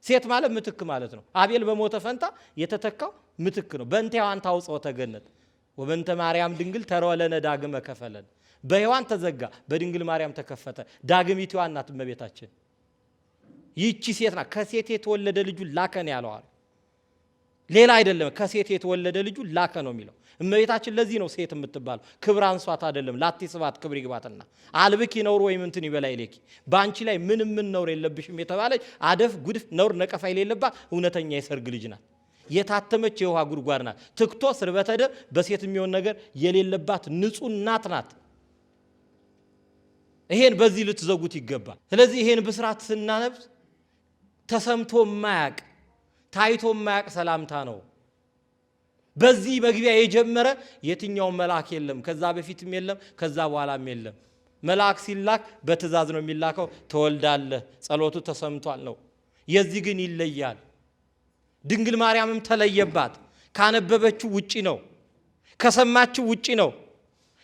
ሴት ማለት ምትክ ማለት ነው። አቤል በሞተ ፈንታ የተተካው ምትክ ነው። በእንተ ሔዋን ታውጽኦ ተገነት ወበእንተ ማርያም ድንግል ተረወለነ ዳግመ ከፈለን። በሔዋን ተዘጋ፣ በድንግል ማርያም ተከፈተ። ዳግሚት ሔዋን ናት እመቤታችን። ይህቺ ሴት ናት። ከሴት የተወለደ ልጁ ላከ ነው ያለዋል። ሌላ አይደለም። ከሴት የተወለደ ልጁ ላከ ነው የሚለው። እመቤታችን ለዚህ ነው ሴት የምትባለው። ክብር አንሷት አይደለም። ላቲ ስባት ክብር ይግባትና አልብኪ ነውር ወይም እንትን ይበላይ ሌኪ፣ በአንቺ ላይ ምንም ነውር የለብሽም የተባለች አደፍ ጉድፍ ነውር ነቀፋ የሌለባት እውነተኛ የሰርግ ልጅ ናት። የታተመች የውሃ ጉድጓድ ናት። ትክቶ ስርበተ ደም በሴት የሚሆን ነገር የሌለባት ንጹህ እናት ናት። ይሄን በዚህ ልትዘጉት ይገባል። ስለዚህ ይሄን ብስራት ስናነብስ ተሰምቶ ማያቅ ታይቶ ማያቅ ሰላምታ ነው። በዚህ መግቢያ የጀመረ የትኛው መልአክ የለም። ከዛ በፊትም የለም፣ ከዛ በኋላም የለም። መልአክ ሲላክ በትእዛዝ ነው የሚላከው። ተወልዳለህ፣ ጸሎቱ ተሰምቷል ነው። የዚህ ግን ይለያል። ድንግል ማርያምም ተለየባት። ካነበበችው ውጪ ነው፣ ከሰማችው ውጪ ነው፣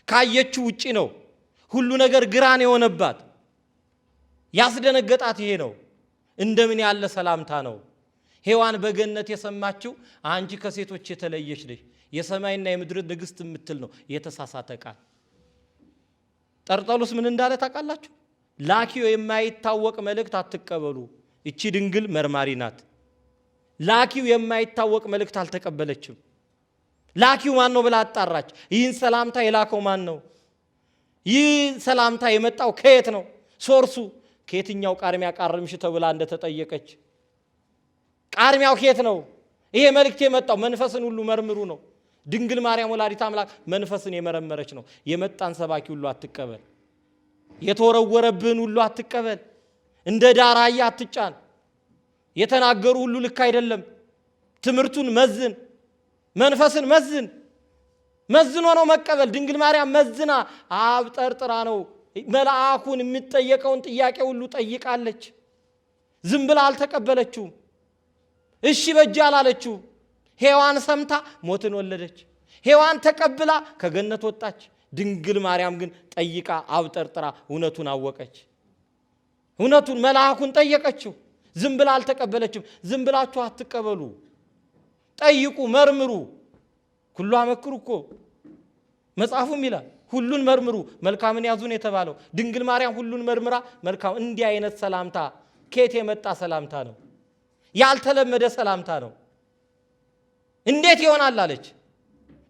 ካየችው ውጪ ነው። ሁሉ ነገር ግራን የሆነባት ያስደነገጣት ይሄ ነው። እንደምን ያለ ሰላምታ ነው! ሔዋን በገነት የሰማችው አንቺ ከሴቶች የተለየች ነሽ፣ የሰማይና የምድር ንግሥት የምትል ነው። የተሳሳተ ቃል። ጠርጠሉስ ምን እንዳለ ታውቃላችሁ? ላኪው የማይታወቅ መልእክት አትቀበሉ። እቺ ድንግል መርማሪ ናት። ላኪው የማይታወቅ መልእክት አልተቀበለችም። ላኪው ማን ነው ብላ አጣራች። ይህን ሰላምታ የላከው ማን ነው? ይህ ሰላምታ የመጣው ከየት ነው? ሶርሱ ከየትኛው ቃርሚያ ቃርምሽ ተብላ እንደተጠየቀች ቃርሚያው ከየት ነው? ይሄ መልእክት የመጣው መንፈስን ሁሉ መርምሩ ነው። ድንግል ማርያም ወላዲተ አምላክ መንፈስን የመረመረች ነው። የመጣን ሰባኪ ሁሉ አትቀበል። የተወረወረብህን ሁሉ አትቀበል። እንደ ዳራያ አትጫን። የተናገሩ ሁሉ ልክ አይደለም። ትምህርቱን መዝን፣ መንፈስን መዝን። መዝኖ ነው መቀበል። ድንግል ማርያም መዝና አብጠርጥራ ነው መልአኩን የሚጠየቀውን ጥያቄ ሁሉ ጠይቃለች። ዝም ብላ አልተቀበለችውም። እሺ በጅ አላለችው። ሔዋን ሰምታ ሞትን ወለደች። ሔዋን ተቀብላ ከገነት ወጣች። ድንግል ማርያም ግን ጠይቃ አብጠርጥራ እውነቱን አወቀች። እውነቱን መልአኩን ጠየቀችው። ዝም ብላ አልተቀበለችም። ዝም ብላችሁ አትቀበሉ። ጠይቁ፣ መርምሩ። ሁሉ አመክሩ እኮ መጽሐፉም ይላል። ሁሉን መርምሩ መልካምን ያዙን የተባለው ድንግል ማርያም ሁሉን መርምራ መልካም። እንዲህ አይነት ሰላምታ ከየት የመጣ ሰላምታ ነው? ያልተለመደ ሰላምታ ነው። እንዴት ይሆናል አለች።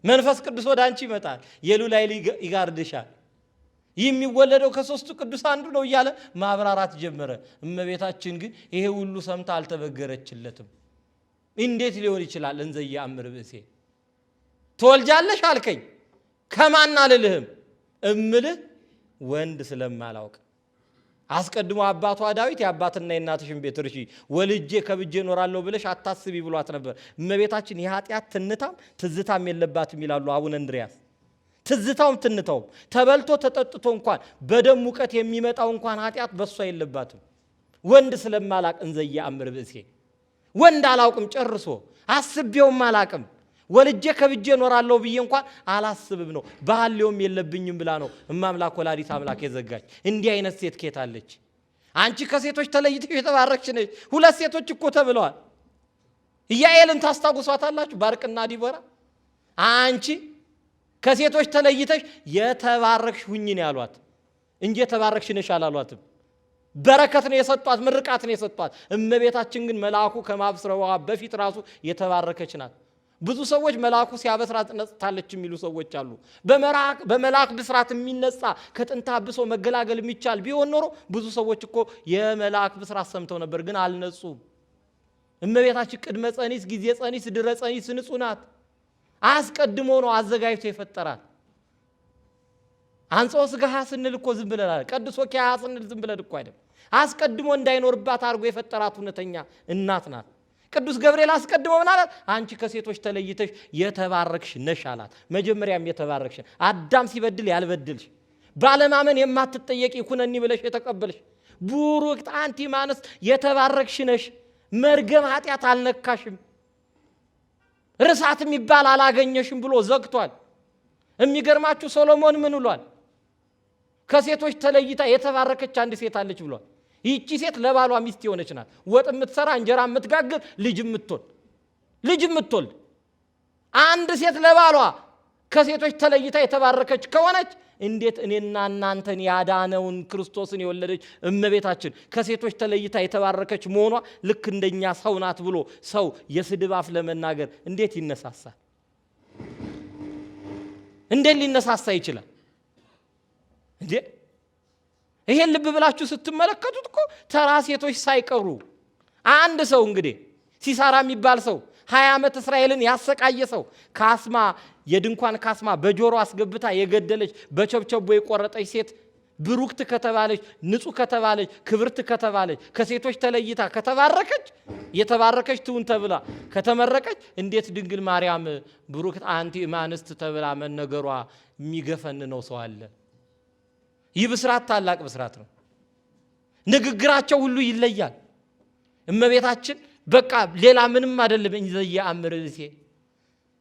መንፈስ ቅዱስ ወደ አንቺ ይመጣል፣ የልዑል ኃይል ይጋርድሻል። ይህ የሚወለደው ከሶስቱ ቅዱስ አንዱ ነው እያለ ማብራራት ጀመረ። እመቤታችን ግን ይሄ ሁሉ ሰምታ አልተበገረችለትም። እንዴት ሊሆን ይችላል? እንዘ ይአምር ብእሴ ትወልጃለሽ አልከኝ፣ ከማን አልልህም? እምልህ ወንድ ስለማላውቅ። አስቀድሞ አባቷ ዳዊት የአባትና የእናትሽን ቤት እርሺ፣ ወልጄ ከብጄ እኖራለሁ ብለሽ አታስቢ ብሏት ነበር። እመቤታችን የኃጢአት ትንታም ትዝታም የለባትም ይላሉ አቡነ እንድርያስ። ትዝታውም ትንታውም ተበልቶ ተጠጥቶ እንኳን በደም ሙቀት የሚመጣው እንኳን ኃጢአት በሷ የለባትም። ወንድ ስለማላቅ እንዘ ይአምር ብእሴ፣ ወንድ አላውቅም ጨርሶ፣ አስቤውም አላቅም። ወልጄ ከብጄ እኖራለሁ ብዬ እንኳን አላስብም ነው። ባህሌውም የለብኝም ብላ ነው እማምላክ ወላዲተ አምላክ የዘጋች። እንዲህ አይነት ሴት ኬታለች? አንቺ ከሴቶች ተለይተሽ የተባረክሽ ነሽ። ሁለት ሴቶች እኮ ተብለዋል። ኢያኤልን ታስታውሷታላችሁ? ባርቅና ዲቦራ። አንቺ ከሴቶች ተለይተሽ የተባረክሽ ሁኚ ነው ያሏት እንጂ የተባረክሽ ነሽ አላሏትም። በረከት ነው የሰጧት፣ ምርቃት ነው የሰጧት። እመቤታችን ግን መልአኩ ከማብስረዋ በፊት ራሱ የተባረከች ናት። ብዙ ሰዎች መልአኩ ሲያበስራት ነጽታለች የሚሉ ሰዎች አሉ። በመልአክ ብስራት የሚነጻ ከጥንታ አብሶ መገላገል የሚቻል ቢሆን ኖሮ ብዙ ሰዎች እኮ የመልአክ ብስራት ሰምተው ነበር፣ ግን አልነጹም። እመቤታችን ቅድመ ጸኒስ፣ ጊዜ ጸኒስ፣ ድረ ጸኒስ ንጹህ ናት። አስቀድሞ ነው አዘጋጅቶ የፈጠራት። አንጾ ስጋሃ ስንል እኮ ዝም ብለን አይደል፣ ቀድሶ ኪያ ስንል ዝም ብለን እኮ አይደል። አስቀድሞ እንዳይኖርባት አድርጎ የፈጠራት እውነተኛ እናት ናት። ቅዱስ ገብርኤል አስቀድሞ ምን አላት? አንቺ ከሴቶች ተለይተሽ የተባረክሽ ነሽ አላት። መጀመሪያም የተባረክሽ አዳም ሲበድል ያልበድልሽ ባለማመን የማትጠየቂ ኩነኒ ብለሽ የተቀበልሽ ቡሩክት አንቲ እምአንስት የተባረክሽ ነሽ። መርገም ኃጢአት አልነካሽም፣ ርሳት የሚባል አላገኘሽም ብሎ ዘግቷል። የሚገርማችሁ ሶሎሞን ምን ብሏል? ከሴቶች ተለይታ የተባረከች አንድ ሴት አለች ብሏል። ይህቺ ሴት ለባሏ ሚስት የሆነች ናት። ወጥ የምትሰራ እንጀራ የምትጋግር ልጅ የምትወልድ አንድ ሴት ለባሏ ከሴቶች ተለይታ የተባረከች ከሆነች እንዴት እኔና እናንተን ያዳነውን ክርስቶስን የወለደች እመቤታችን ከሴቶች ተለይታ የተባረከች መሆኗ ልክ እንደኛ ሰው ናት ብሎ ሰው የስድብ አፍ ለመናገር እንዴት ይነሳሳል? እንዴት ሊነሳሳ ይችላል እንዴ? ይሄን ልብ ብላችሁ ስትመለከቱት እኮ ተራ ሴቶች ሳይቀሩ አንድ ሰው እንግዲህ ሲሳራ የሚባል ሰው 20 ዓመት እስራኤልን ያሰቃየ ሰው ካስማ የድንኳን ካስማ በጆሮ አስገብታ የገደለች በቸብቸቦ የቆረጠች ሴት ብሩክት ከተባለች ንጹህ ከተባለች ክብርት ከተባለች ከሴቶች ተለይታ ከተባረከች የተባረከች ትሁን ተብላ ከተመረቀች እንዴት ድንግል ማርያም ብሩክት አንቲ እምአንስት ተብላ መነገሯ የሚገፈን ነው ሰው አለ? ይህ ብስራት ታላቅ ብስራት ነው። ንግግራቸው ሁሉ ይለያል። እመቤታችን በቃ ሌላ ምንም አይደለም። እንዘየ አምርሴ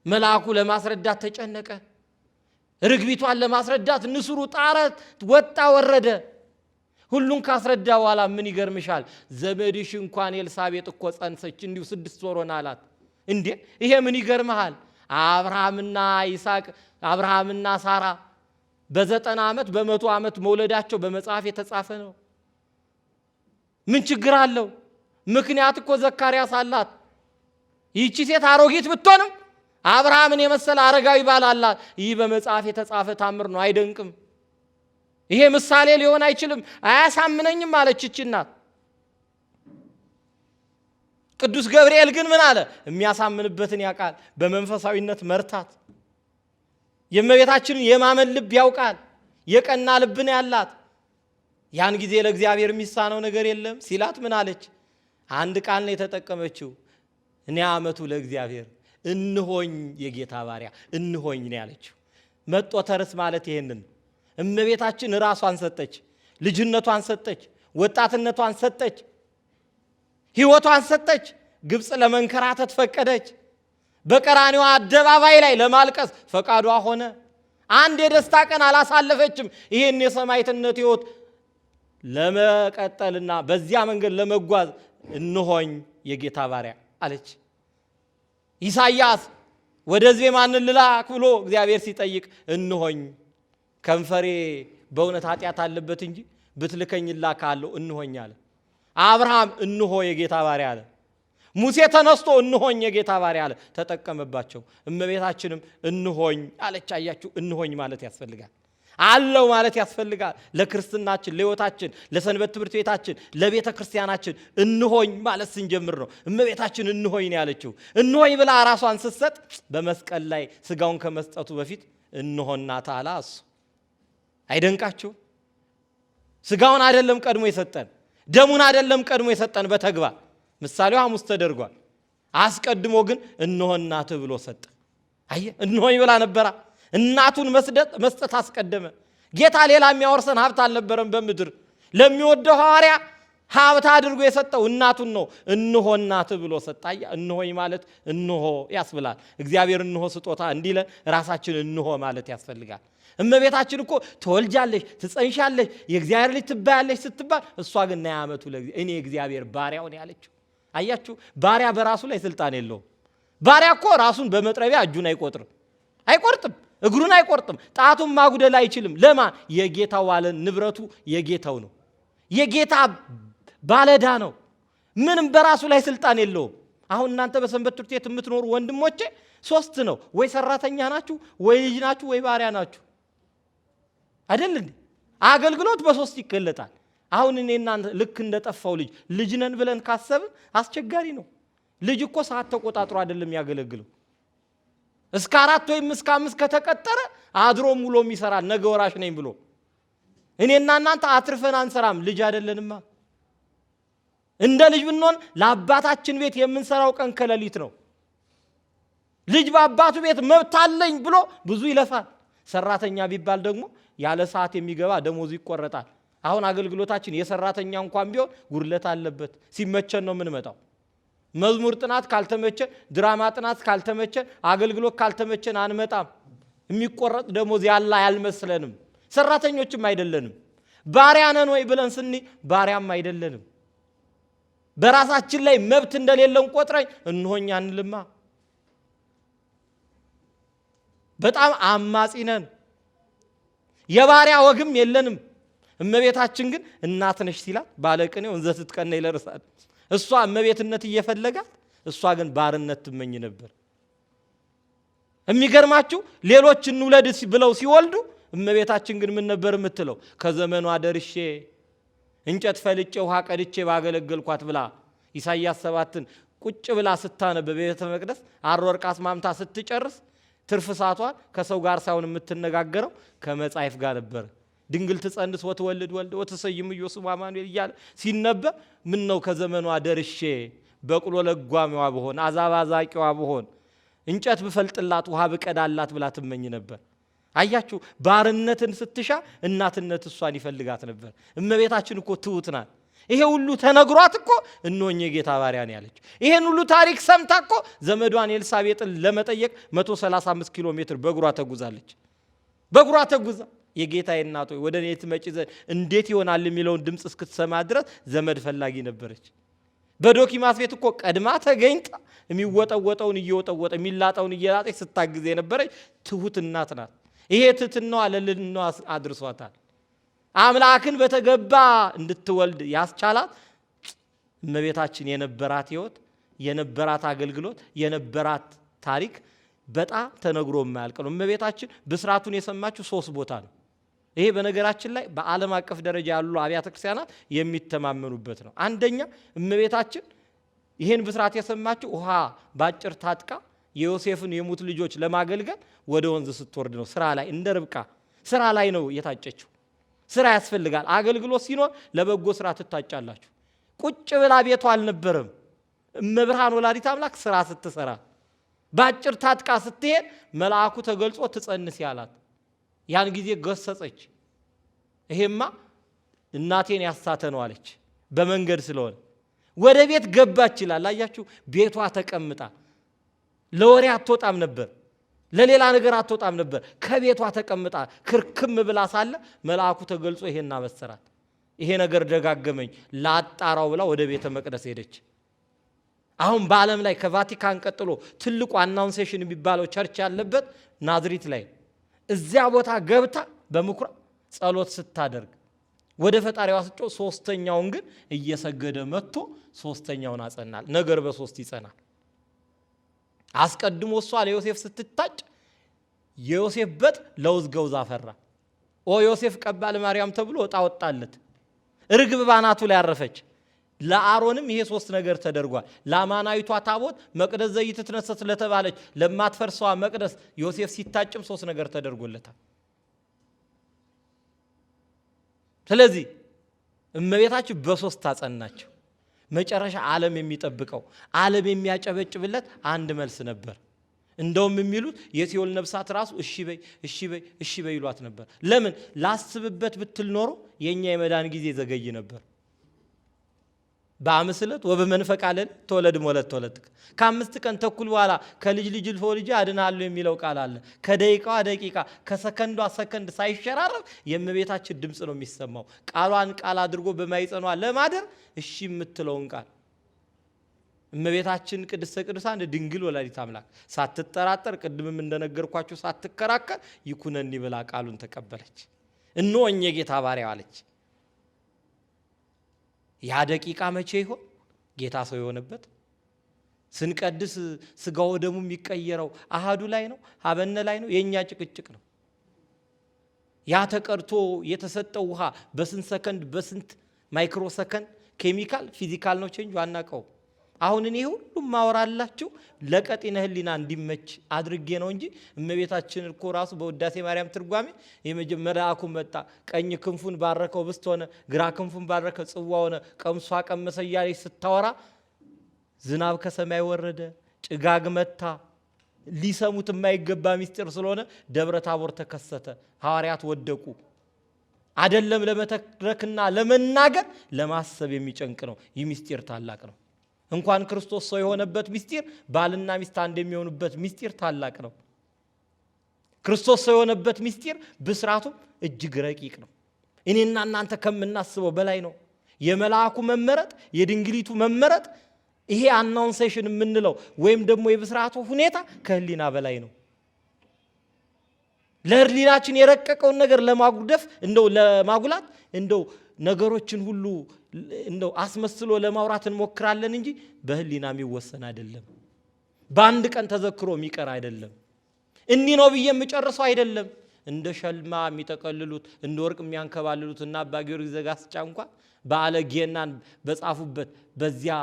መልአኩ ለማስረዳት ተጨነቀ። ርግቢቷን ለማስረዳት ንስሩ ጣረ፣ ወጣ ወረደ። ሁሉን ካስረዳ በኋላ ምን ይገርምሻል? ዘመድሽ እንኳን ኤልሳቤጥ እኮ ጸንሰች እንዲሁ 6 ወር ሆነ አላት። እንዴ ይሄ ምን ይገርምሃል? አብርሃምና ይስሐቅ አብርሃምና ሳራ በ90 ዓመት በ100 ዓመት መውለዳቸው በመጽሐፍ የተጻፈ ነው። ምን ችግር አለው? ምክንያት እኮ ዘካርያስ አላት። ይህቺ ሴት አሮጊት ብትሆንም አብርሃምን የመሰለ አረጋዊ ባል አላት። ይህ በመጽሐፍ የተጻፈ ታምር ነው። አይደንቅም? ይሄ ምሳሌ ሊሆን አይችልም? አያሳምነኝም አለች ይህች እናት። ቅዱስ ገብርኤል ግን ምን አለ? የሚያሳምንበትን ያውቃል። በመንፈሳዊነት መርታት የእመቤታችንን የማመን ልብ ያውቃል። የቀና ልብን ያላት ያን ጊዜ ለእግዚአብሔር የሚሳነው ነገር የለም ሲላት ምን አለች? አንድ ቃል ነው የተጠቀመችው። እኔ አመቱ ለእግዚአብሔር እንሆኝ የጌታ ባሪያ እንሆኝ ነው ያለችው። መጦ ተርስ ማለት ይሄንን እመቤታችን ራሷን ሰጠች፣ ልጅነቷን ሰጠች፣ ወጣትነቷን ሰጠች፣ ሕይወቷን ሰጠች። ግብፅ ለመንከራተት ፈቀደች። በቀራንዮ አደባባይ ላይ ለማልቀስ ፈቃዷ ሆነ። አንድ የደስታ ቀን አላሳለፈችም። ይሄን የሰማዕትነት ሕይወት ለመቀጠልና በዚያ መንገድ ለመጓዝ እንሆኝ የጌታ ባሪያ አለች። ኢሳይያስ ወደ ሕዝቤ ማንን ልላክ ብሎ እግዚአብሔር ሲጠይቅ እንሆኝ ከንፈሬ በእውነት ኃጢአት አለበት እንጂ ብትልከኝ እላካለሁ እንሆኝ አለ። አብርሃም እንሆ የጌታ ባሪያ አለ። ሙሴ ተነስቶ እንሆኝ የጌታ ባሪያ አለ። ተጠቀመባቸው። እመቤታችንም እንሆኝ አለች። አያችሁ፣ እንሆኝ ማለት ያስፈልጋል፣ አለው ማለት ያስፈልጋል። ለክርስትናችን፣ ለሕይወታችን፣ ለሰንበት ትምህርት ቤታችን፣ ለቤተ ክርስቲያናችን እንሆኝ ማለት ስንጀምር ነው። እመቤታችን እንሆኝ ነው ያለችው። እንሆኝ ብላ ራሷን ስትሰጥ በመስቀል ላይ ስጋውን ከመስጠቱ በፊት እንሆና ታላ እሱ አይደንቃችሁ? ስጋውን አይደለም ቀድሞ የሰጠን፣ ደሙን አይደለም ቀድሞ የሰጠን፣ በተግባር ምሳሌው ሐሙስ ተደርጓል። አስቀድሞ ግን እንሆ እናትህ ብሎ ሰጠ። አየ እንሆኝ ብላ ነበራ። እናቱን መስጠት አስቀደመ። ጌታ ሌላ የሚያወርሰን ሀብት አልነበረም በምድር። ለሚወደው ሐዋርያ ሀብት አድርጎ የሰጠው እናቱን ነው። እንሆ እናትህ ብሎ ሰጠ። አየ እንሆኝ ማለት እንሆ ያስብላል። እግዚአብሔር እንሆ ስጦታ እንዲለን ራሳችን እንሆ ማለት ያስፈልጋል። እመቤታችን እኮ ትወልጃለሽ፣ ትጸንሻለሽ፣ የእግዚአብሔር ልጅ ትባያለሽ ስትባል እሷ ግን ና ያመቱ እኔ እግዚአብሔር ባሪያው ነው ያለችው። አያችሁ፣ ባሪያ በራሱ ላይ ስልጣን የለውም። ባሪያ እኮ ራሱን በመጥረቢያ እጁን አይቆርጥም፣ እግሩን አይቆርጥም፣ ጣቱን ማጉደል አይችልም። ለማን? የጌታው ባለ ንብረቱ የጌታው ነው። የጌታ ባለዳ ነው። ምንም በራሱ ላይ ስልጣን የለውም። አሁን እናንተ በሰንበት ትምህርት ቤት የምትኖሩ ወንድሞቼ 3 ነው። ወይ ሰራተኛ ናችሁ፣ ወይ ልጅ ናችሁ፣ ወይ ባሪያ ናችሁ። አይደል እንዴ? አገልግሎት በ3 ይገለጣል። አሁን እኔ እናንተ ልክ እንደጠፋው ልጅ ነን ብለን ካሰብን አስቸጋሪ ነው። ልጅ እኮ ሰዓት ተቆጣጥሮ አይደለም ያገለግለው። እስከ 4 ወይም እስከ 5 ከተቀጠረ አድሮ ሙሉ የሚሰራ ነገ ወራሽ ነኝ ብሎ እኔና እናንተ አትርፈን አንሰራም። ልጅ አይደለንማ። እንደ ልጅ ብንሆን ለአባታችን ቤት የምንሰራው ቀን ከሌሊት ነው። ልጅ በአባቱ ቤት መብት አለኝ ብሎ ብዙ ይለፋል። ሰራተኛ ቢባል ደግሞ ያለ ሰዓት የሚገባ ደሞዙ ይቆረጣል። አሁን አገልግሎታችን የሰራተኛ እንኳን ቢሆን ጉድለት አለበት። ሲመቸን ነው የምንመጣው። መዝሙር ጥናት ካልተመቸን፣ ድራማ ጥናት ካልተመቸን፣ አገልግሎት ካልተመቸን አንመጣም። የሚቆረጥ ደሞዝ ያለ አያልመስለንም። ሰራተኞችም አይደለንም። ባሪያ ነን ወይ ብለን ስኒ ባሪያም አይደለንም። በራሳችን ላይ መብት እንደሌለን ቆጥረኝ እንሆኛ እንልማ። በጣም አማጺ ነን። የባሪያ ወግም የለንም። እመቤታችን ግን እናት ነሽ ሲላት ባለቅኔው እንዘ ትትቀነ ይለርሳል። እሷ እመቤትነት እየፈለጋት እሷ ግን ባርነት ትመኝ ነበር። የሚገርማችሁ ሌሎች እንውለድ ብለው ሲወልዱ እመቤታችን ግን ምን ነበር የምትለው? ከዘመኗ ደርሼ እንጨት ፈልጬ ውሃ ቀድቼ ባገለገልኳት ብላ ኢሳይያስ 7ን ቁጭ ብላ ስታነብ በቤተ መቅደስ አሮርቃ አስማምታ ስትጨርስ ትርፍ ሰዓቷን ከሰው ጋር ሳይሆን የምትነጋገረው ከመጻሕፍት ጋር ነበር። ድንግል ትጸንስ ወትወልድ ወልድ ወትሰይምዮ ስሙ አማኑኤል እያለ ሲነበብ ምን ነው ከዘመኗ ደርሼ በቅሎ ለጓሚዋ ብሆን አዛባ ዛቂዋ ብሆን እንጨት ብፈልጥላት ውሃ ብቀዳላት ብላ ትመኝ ነበር። አያችሁ፣ ባርነትን ስትሻ እናትነት እሷን ይፈልጋት ነበር። እመቤታችን እኮ ትሁት ናት። ይሄ ሁሉ ተነግሯት እኮ እንሆኝ የጌታ ባሪያ ነው ያለች። ይሄን ሁሉ ታሪክ ሰምታ እኮ ዘመዷን ኤልሳቤጥን ለመጠየቅ 135 ኪሎ ሜትር በእግሯ ተጉዛለች። በእግሯ ተጉዛ የጌታዬ እናት ሆይ ወደ እኔ ትመጪ ዘንድ እንዴት ይሆናል የሚለውን ድምፅ እስክትሰማ ድረስ ዘመድ ፈላጊ ነበረች። በዶኪማስ ቤት እኮ ቀድማ ተገኝታ የሚወጠወጠውን እየወጠወጠ የሚላጠውን እየላጠች ስታግዝ የነበረች ትሁት እናት ናት። ይሄ ትሕትናዋ ለልዕልናዋ አድርሷታል። አምላክን በተገባ እንድትወልድ ያስቻላት እመቤታችን የነበራት ሕይወት፣ የነበራት አገልግሎት፣ የነበራት ታሪክ በጣም ተነግሮ የማያልቅ ነው። እመቤታችን ብስራቱን የሰማችው 3 ቦታ ነው። ይሄ በነገራችን ላይ በዓለም አቀፍ ደረጃ ያሉ አብያተ ክርስቲያናት የሚተማመኑበት ነው። አንደኛ እመቤታችን ይሄን ብስራት የሰማችው ውሃ ባጭር ታጥቃ የዮሴፍን የሙት ልጆች ለማገልገል ወደ ወንዝ ስትወርድ ነው። ስራ ላይ እንደ ርብቃ ስራ ላይ ነው የታጨችው። ስራ ያስፈልጋል። አገልግሎት ሲኖር ለበጎ ስራ ትታጫላችሁ። ቁጭ ብላ ቤቷ አልነበረም። እመብርሃን ወላዲት አምላክ ስራ ስትሰራ ባጭር ታጥቃ ስትሄድ መልአኩ ተገልጾ ትጸንስ ያላት። ያን ጊዜ ገሰጸች። ይሄማ እናቴን ያሳተ ነው አለች። በመንገድ ስለሆነ ወደ ቤት ገባች ይላል። አያችሁ፣ ቤቷ ተቀምጣ ለወሬ አትወጣም ነበር፣ ለሌላ ነገር አትወጣም ነበር። ከቤቷ ተቀምጣ ክርክም ብላ ሳለ መልአኩ ተገልጾ ይሄን አበሰራት። ይሄ ነገር ደጋገመኝ ላጣራው ብላ ወደ ቤተ መቅደስ ሄደች። አሁን በዓለም ላይ ከቫቲካን ቀጥሎ ትልቁ አናውንሴሽን የሚባለው ቸርች ያለበት ናዝሪት ላይ፣ እዚያ ቦታ ገብታ በምኩራብ ጸሎት ስታደርግ ወደ ፈጣሪዋ ስጮ 3ኛውን ግን እየሰገደ መጥቶ 3ኛውን አጸናል። ነገር በ3 ይጸናል። አስቀድሞ እሷ ለዮሴፍ ስትታጭ የዮሴፍ በጥ ለውዝ ገውዝ አፈራ። ኦ ዮሴፍ ቀባል ማርያም ተብሎ ዕጣ ወጣለት። ርግብ ባናቱ ላይ አረፈች። ለአሮንም ይሄ 3 ነገር ተደርጓል። ለአማናዊቷ ታቦት መቅደስ ዘይትትነሰት ለተባለች ለማትፈርሰዋ መቅደስ ዮሴፍ ሲታጭም 3 ነገር ተደርጎለታል። ስለዚህ እመቤታችን በ3 ታጸናቸው። መጨረሻ ዓለም የሚጠብቀው ዓለም የሚያጨበጭብለት አንድ መልስ ነበር። እንደውም የሚሉት የሲኦል ነፍሳት ራሱ እሺ በይ እሺ በይ እሺ በይ ይሏት ነበር። ለምን? ላስብበት ብትል ኖሮ የኛ የመዳን ጊዜ ዘገይ ነበር። በአምስለት ወበመንፈቅ ሌሊት ተወለድ ሞለት ተወለድ ከ5 ቀን ተኩል በኋላ ከልጅ ልጅ ልጅ አድናለሁ የሚለው ቃል አለ። ከደቂቃዋ ደቂቃ ከሰከንዷ ሰከንድ ሳይሸራረፍ የእመቤታችን ድምፅ ነው የሚሰማው። ቃሏን ቃል አድርጎ በማይጸኗ ለማደር እሺ የምትለውን ቃል እመቤታችን ቅድስተ ቅዱሳን ድንግል ወላዲት አምላክ ሳትጠራጠር ቅድምም እንደነገርኳችሁ ሳትከራከር ይኩነኒ ብላ ቃሉን ተቀበለች። እነሆኝ የጌታ ባሪያ አለች። ያ ደቂቃ መቼ ይሆን ጌታ ሰው የሆነበት? ስንቀድስ ስጋው ደሙ የሚቀየረው አሃዱ ላይ ነው፣ ሀበነ ላይ ነው። የኛ ጭቅጭቅ ነው። ያ ተቀርቶ የተሰጠው ውሃ በስንት ሰከንድ በስንት ማይክሮ ሰከንድ ኬሚካል ፊዚካል ነው ቼንጅ አናቀው። አሁን እኔ ሁሉም ማወራላችሁ ለቀጢነ ህሊና እንዲመች አድርጌ ነው እንጂ እመቤታችን እኮ ራሱ በውዳሴ ማርያም ትርጓሜ መልአኩ መጣ፣ ቀኝ ክንፉን ባረከው ብስት ሆነ፣ ግራ ክንፉን ባረከው ጽዋ ሆነ፣ ቀምሷ ቀመሰ እያለች ስታወራ ዝናብ ከሰማይ ወረደ፣ ጭጋግ መታ። ሊሰሙት የማይገባ ምስጢር ስለሆነ ደብረ ታቦር ተከሰተ፣ ሐዋርያት ወደቁ። አይደለም ለመተረክና ለመናገር ለማሰብ የሚጨንቅ ነው። ይህ ምስጢር ታላቅ ነው። እንኳን ክርስቶስ ሰው የሆነበት ምስጢር ባልና ሚስት አንድ የሚሆኑበት ምስጢር ታላቅ ነው። ክርስቶስ ሰው የሆነበት ምስጢር ብስራቱ እጅግ ረቂቅ ነው። እኔና እናንተ ከምናስበው በላይ ነው። የመልአኩ መመረጥ፣ የድንግሊቱ መመረጥ፣ ይሄ አናውንሴሽን የምንለው ወይም ደግሞ የብስራቱ ሁኔታ ከህሊና በላይ ነው። ለህሊናችን የረቀቀውን ነገር ለማጉደፍ እንደው ለማጉላት እንደው ነገሮችን ሁሉ እንደው አስመስሎ ለማውራት እንሞክራለን እንጂ በህሊና የሚወሰን አይደለም። በአንድ ቀን ተዘክሮ የሚቀር አይደለም። እንዲህ ነው ብዬ የምጨርሰው አይደለም። እንደ ሸልማ የሚጠቀልሉት እንደ ወርቅ የሚያንከባልሉት እና አባ ጊዮርጊስ ዘጋስጫ እንኳን በዓለ ጌናን በጻፉበት በዚያ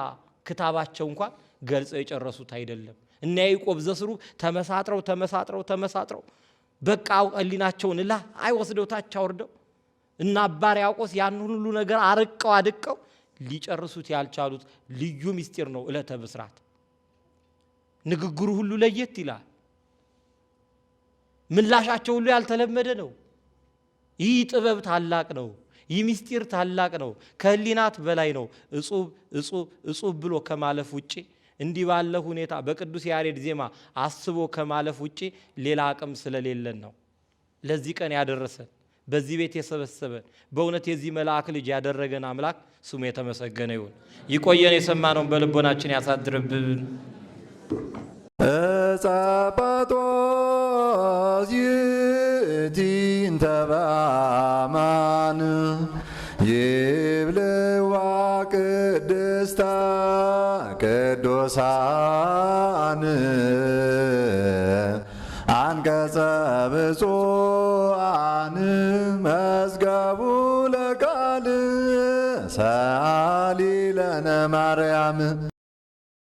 ክታባቸው እንኳን ገልጸው የጨረሱት አይደለም። እና ያዕቆብ ዘስሩ ተመሳጥረው በቃ ህሊናቸውን አይወስደው ታች አውርደው እና አባ ሕርያቆስ ያን ሁሉ ነገር አድቀው ሊጨርሱት ያልቻሉት ልዩ ምስጢር ነው። ዕለተ ብስራት ንግግሩ ሁሉ ለየት ይላል። ምላሻቸው ሁሉ ያልተለመደ ነው። ይህ ጥበብ ታላቅ ነው። ይህ ምስጢር ታላቅ ነው። ከህሊናት በላይ ነው። እጹብ ብሎ ከማለፍ ውጪ እንዲህ ባለ ሁኔታ በቅዱስ ያሬድ ዜማ አስቦ ከማለፍ ውጪ ሌላ አቅም ስለሌለን ነው። ለዚህ ቀን ያደረሰን በዚህ ቤት የሰበሰበን በእውነት የዚህ መልአክ ልጅ ያደረገን አምላክ ስሙ የተመሰገነ ይሁን። ይቆየን፣ የሰማነውን በልቦናችን ያሳድርብን። ጸጳጦስ ይእቲ እንተ በአማን ይብልዋ ቅድስታ ቅዱሳን አንቀጸ ብፁዓን መዝገቡ ለቃል ሰአሊ ለነ ማርያም